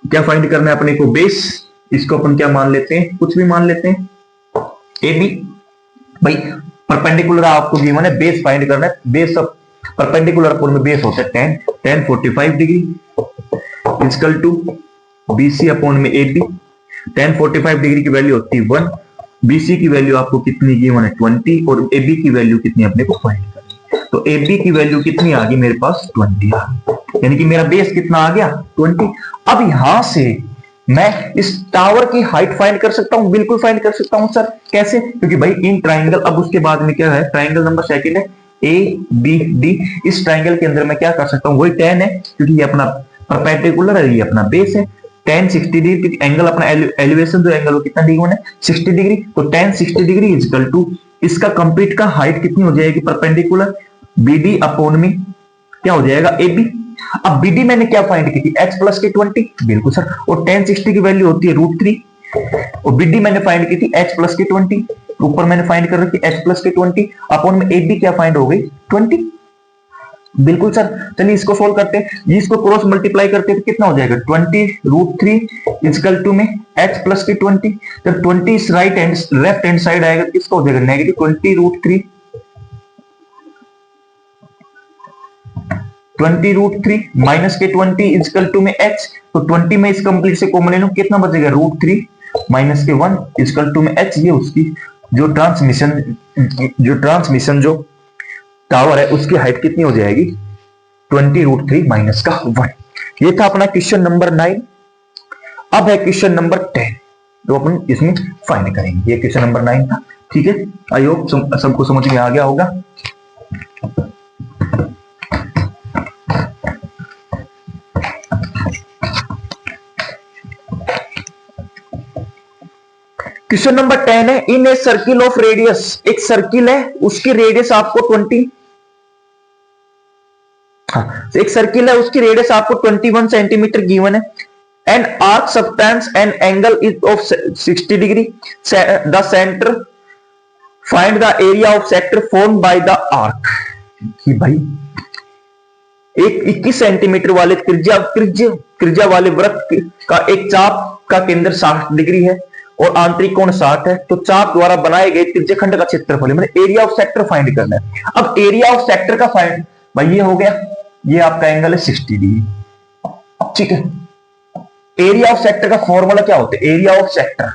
क्या फाइंड करना है अपने को बेस, इसको अपन क्या मान लेते हैं, कुछ भी मान लेते हैं AB। भाई परपेंडिकुलर आपको गिवन है, बेस फाइंड करना है, बेस ऑफ परपेंडिकुलर अपोन में बेस होता है 10 45 degree equal to BC upon में AB। 10 45 डिग्री की वैल्यू होती है 1, BC की वैल्यू आपको कितनी गिवन है 20, और AB की वैल्यू कितनी अपने को फाइंड करनी है। तो AB की वैल्यू कितनी आ गई मेरे पास 20 आ गई, यानी कि मेरा बेस कितना आ गया 20। अब यहां से मैं इस टावर की हाइट फाइंड कर सकता हूं, बिल्कुल फाइंड कर सकता हूं सर, कैसे, क्योंकि भाई इन ट्राइंगल, अब उसके बाद में क्या है ट्राइंगल नंबर 2 है ABD, इस ट्राइंगल के अंदर मैं क्या कर सकता हूं, वही 10 है क्योंकि ये अपना परपेंडिकुलर है, ये अपना बेस है। 10 60 डिग्री एंगल, अपना एलिवेशन जो एंगल वो कितना डिग्री है 60 डिग्री, तो 10 60 डिग्री इक्वल टू इसका कंप्लीट का हाइट कितनी हो जाएगी परपेंडिकुलर BD अपॉन में क्या हो जाएगा AB। अब BD मैंने क्या फाइंड की थी, h प्लस के 20, बिल्कुल सर, और tan 60 की वैल्यू होती है √3, और BD मैंने फाइंड की थी h प्लस के 20, ऊपर मैंने फाइंड कर रखी h प्लस के 20, अपॉन में AB क्या फाइंड हो गई 20, बिल्कुल सर। चलिए इसको सोल्व करते हैं, इसको क्रॉस मल्टीप्लाई करते हैं तो कितना हो जाएगा 20√3 इजकल टू में h प्लस की 20, जब 20 इस right hand left hand side आएगा तो किसका हो जाएगा नेगेटिव 20√3, 20√3 माइनस के 20 इजकल टू में h, तो 20 में इस कंप्लीट से कॉमन ले लो, कितना बचेगा √3 माइनस के 1 इजकल टू में h, ये उसकी जो ट्रांसमिशन जो टावर है उसकी हाइट कितनी हो जाएगी 20√3 माइनस का 1। ये था अपना क्वेश्चन नंबर 9। अब है क्वेश्चन नंबर 10 जो अपन इसमें फाइंड करेंगे। ये क्वेश्चन नंबर 9 था, ठीक है। आई होप सबको समझ में आ गया होगा। क्वेश्चन नंबर 10 है, इन ए सर्किल ऑफ रेडियस, एक सर्किल है उसकी रेडियस आपको 20, एक सर्किल है उसकी रेडियस आपको 21 सेंटीमीटर गिवन है, and arc subtends and angle is of 60 degree, the centre find the area of sector form by the arc. कि भाई एक 21 सेंटीमीटर वाले त्रिज्या वाले वृत्त का एक चाप का केंद्र 60 डिग्री है और आंतरिक कोण 60 है, तो चाप द्वारा बनाए गए त्रिज्यखंड का क्षेत्रफल मतलब एरिया ऑफ सेक्टर फाइंड करना है। अब एरिया ऑफ सेक्टर का फाइंड भाई ये हो गया, ये आपका एंगल है 60 डिग्री, ठीक है। एरिया ऑफ सेक्टर का फॉर्मूला क्या होता है, एरिया ऑफ सेक्टर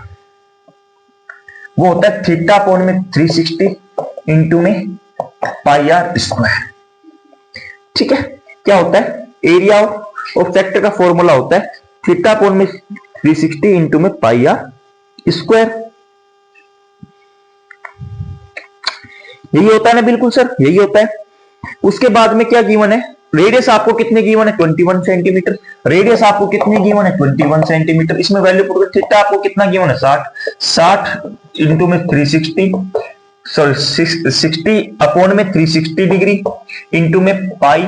वो होता है थीटा अपॉन में 360 इंटू में पाई आर स्क्वायर, ठीक है। क्या होता है एरिया ऑफ सेक्टर का फॉर्मूला होता है थीटा अपॉन में 360 इंटू में पाई आर स्क्वायर, यही होता है ना, बिल्कुल सर यही होता है। उसके बाद में क्या गिवन है, रेडियस आपको कितने गिवन है 21 सेंटीमीटर, रेडियस आपको कितनी गिवन है 21 सेंटीमीटर, इसमें वैल्यू पुट कर थीटा आपको कितना गिवन है 60 इंटू में 360 सॉरी 60 अपॉन में 360 डिग्री इंटू में पाई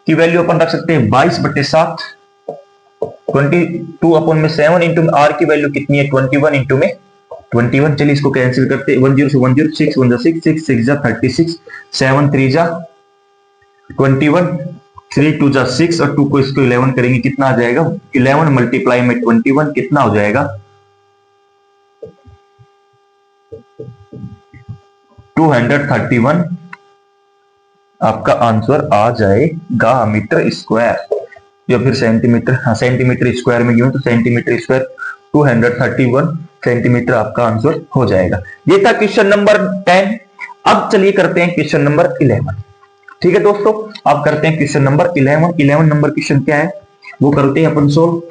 की वैल्यू अपन रख सकते हैं 22/7, 22 अपॉन में 7 इंटू में आर की वैल्यू कितनी है 21 इंटू में 21। चलिए इसको कैंसिल करते हैं, 10 से 10 6 1 6 6 6 जा 36 7 3 जा 21 3 2 जा 6 और 2 को इसको 11 करेंगे कितना आ जाएगा 11 मल्टीप्लाई में 21 कितना हो जाएगा 231 आपका आंसर आ जाएगा मीटर स्क्वायर या फिर सेंटीमीटर, हाँ सेंटीमीटर स्क्वायर में गिवन तो सेंटीमीटर स्क्वायर 231 सेंटीमीटर आपका आंसर हो जाएगा। ये था क्वेश्चन नंबर 10। अब चलिए करते हैं क्वेश्चन नंबर 11, ठीक है दोस्तों। अब करते हैं क्वेश्चन नंबर 11 नंबर क्वेश्चन क्या है वो करते हैं अपन सोल्व।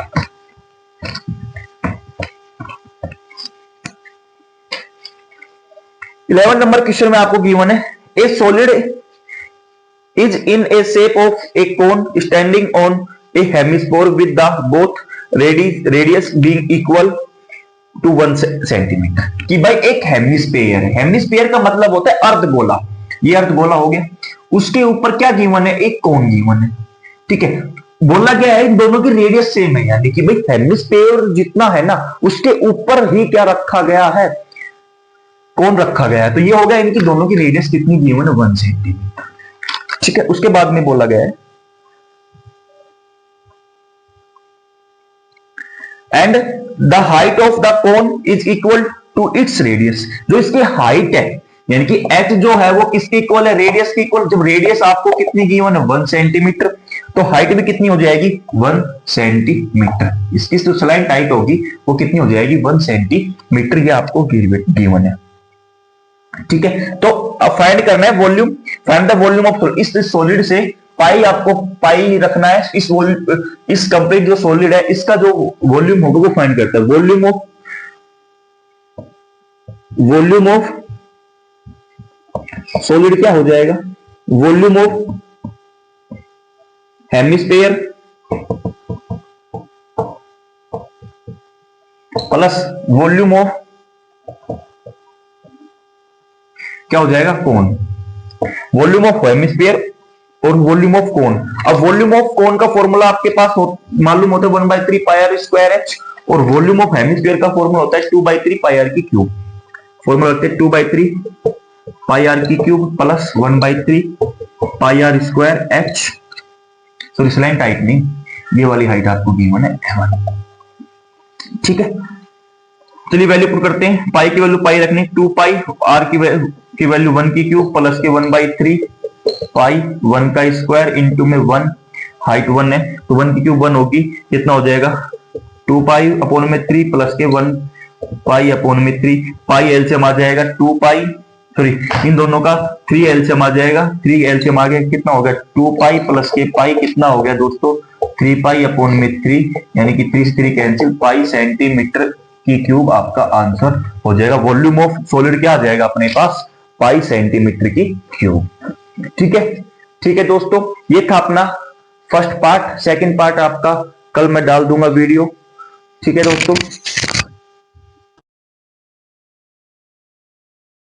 इलेवन नंबर क्वेश्चन में आपको गिवन है a solid is in a shape of a cone standing on a hemisphere with the both radius being equal to 1 centimetre. कि भाई एक हेमिस्फीयर है, हेमिस्फीयर का मतलब होता है अर्धगोला, ये अर्धगोला हो गया, उसके ऊपर क्या गिवन है एक कोन गिवन है, ठीक है। बोला गया है इन दोनों की रेडियस सेम है, यानी कि भाई हेमिस्फीयर जितना है ना उसके ऊपर ही क्या रखा गया है कोन रखा गया है, तो ये हो गया इनकी दोनों की रेडियस कितनी गिवन है 1 सेंटीमीटर, ठीक है। उसके बाद में बोला गया है and the height of the cone is equal to its radius, जो इसकी हाइट है यानी कि h जो है वो किसके इक्वल है रेडियस के इक्वल। जब रेडियस आपको कितनी गिवन है 1 सेंटीमीटर तो हाइट भी कितनी हो जाएगी 1 सेंटीमीटर, इसकी जो स्लाइंट हाइट होगी वो कितनी हो जाएगी 1 सेंटीमीटर, ये आपको गिवन है, ठीक है। तो अब फाइंड करना है volume, find the volume of इस सॉलिड से पाई आपको पाई रखना है, इस कंप्लीट जो सॉलिड है इसका जो वॉल्यूम होगा वो फाइंड करता है। वॉल्यूम ऑफ सॉलिड क्या हो जाएगा volume of hemisphere plus volume of क्या हो जाएगा कोन, वॉल्यूम ऑफ हेमिस्फीयर और वॉल्यूम ऑफ कोन। अब वॉल्यूम ऑफ कोन का फॉर्मूला आपके पास मालूम होता है 1/3 पाई आर स्क्वायर एच, और वॉल्यूम ऑफ हेमिस्फीयर का फॉर्मूला होता है 2/3 पाई आर की क्यूब। फॉर्मूला होता है 2/3 पाई आर की cube plus 1/3 pi R square H. Sorry slant height नहीं, ये वाली हाइट आपको गिवन है m1। ठीक है, चलिए वैल्यू पुट करते हैं। पाई की वैल्यू पाई रखनी 2 पाई, आर की वैल्यू 1 की क्यूब प्लस के 1/3 पाई 1 का स्क्वायर इंटू में 1, हाइट 1 है तो 1 की क्यूब 1 होगी, कितना हो जाएगा 2 पाई अपॉन में 3 प्लस के 1 पाई अपॉन में 3, पाई एलसीएम आ जाएगा 2 पाई, सॉरी इन दोनों का 3 एलसीएम आ जाएगा, 3 एलसीएम आ गया, कितना हो गया 2 पाई प्लस के पाई कितना हो गया दोस्तों 3 पाई अपॉन में 3, यानी कि 3 से 3 कैंसिल, पाई सेंटीमीटर की क्यूब आपका आंसर हो जाएगा। वॉल्यूम ऑफ सॉलिड क्या आ जाएगा अपने पास पाई सेंटीमीटर की क्यूब। ठीक है, ठीक है दोस्तों, ये था अपना फर्स्ट पार्ट। सेकंड पार्ट आपका कल मैं डाल दूंगा वीडियो। ठीक है दोस्तों।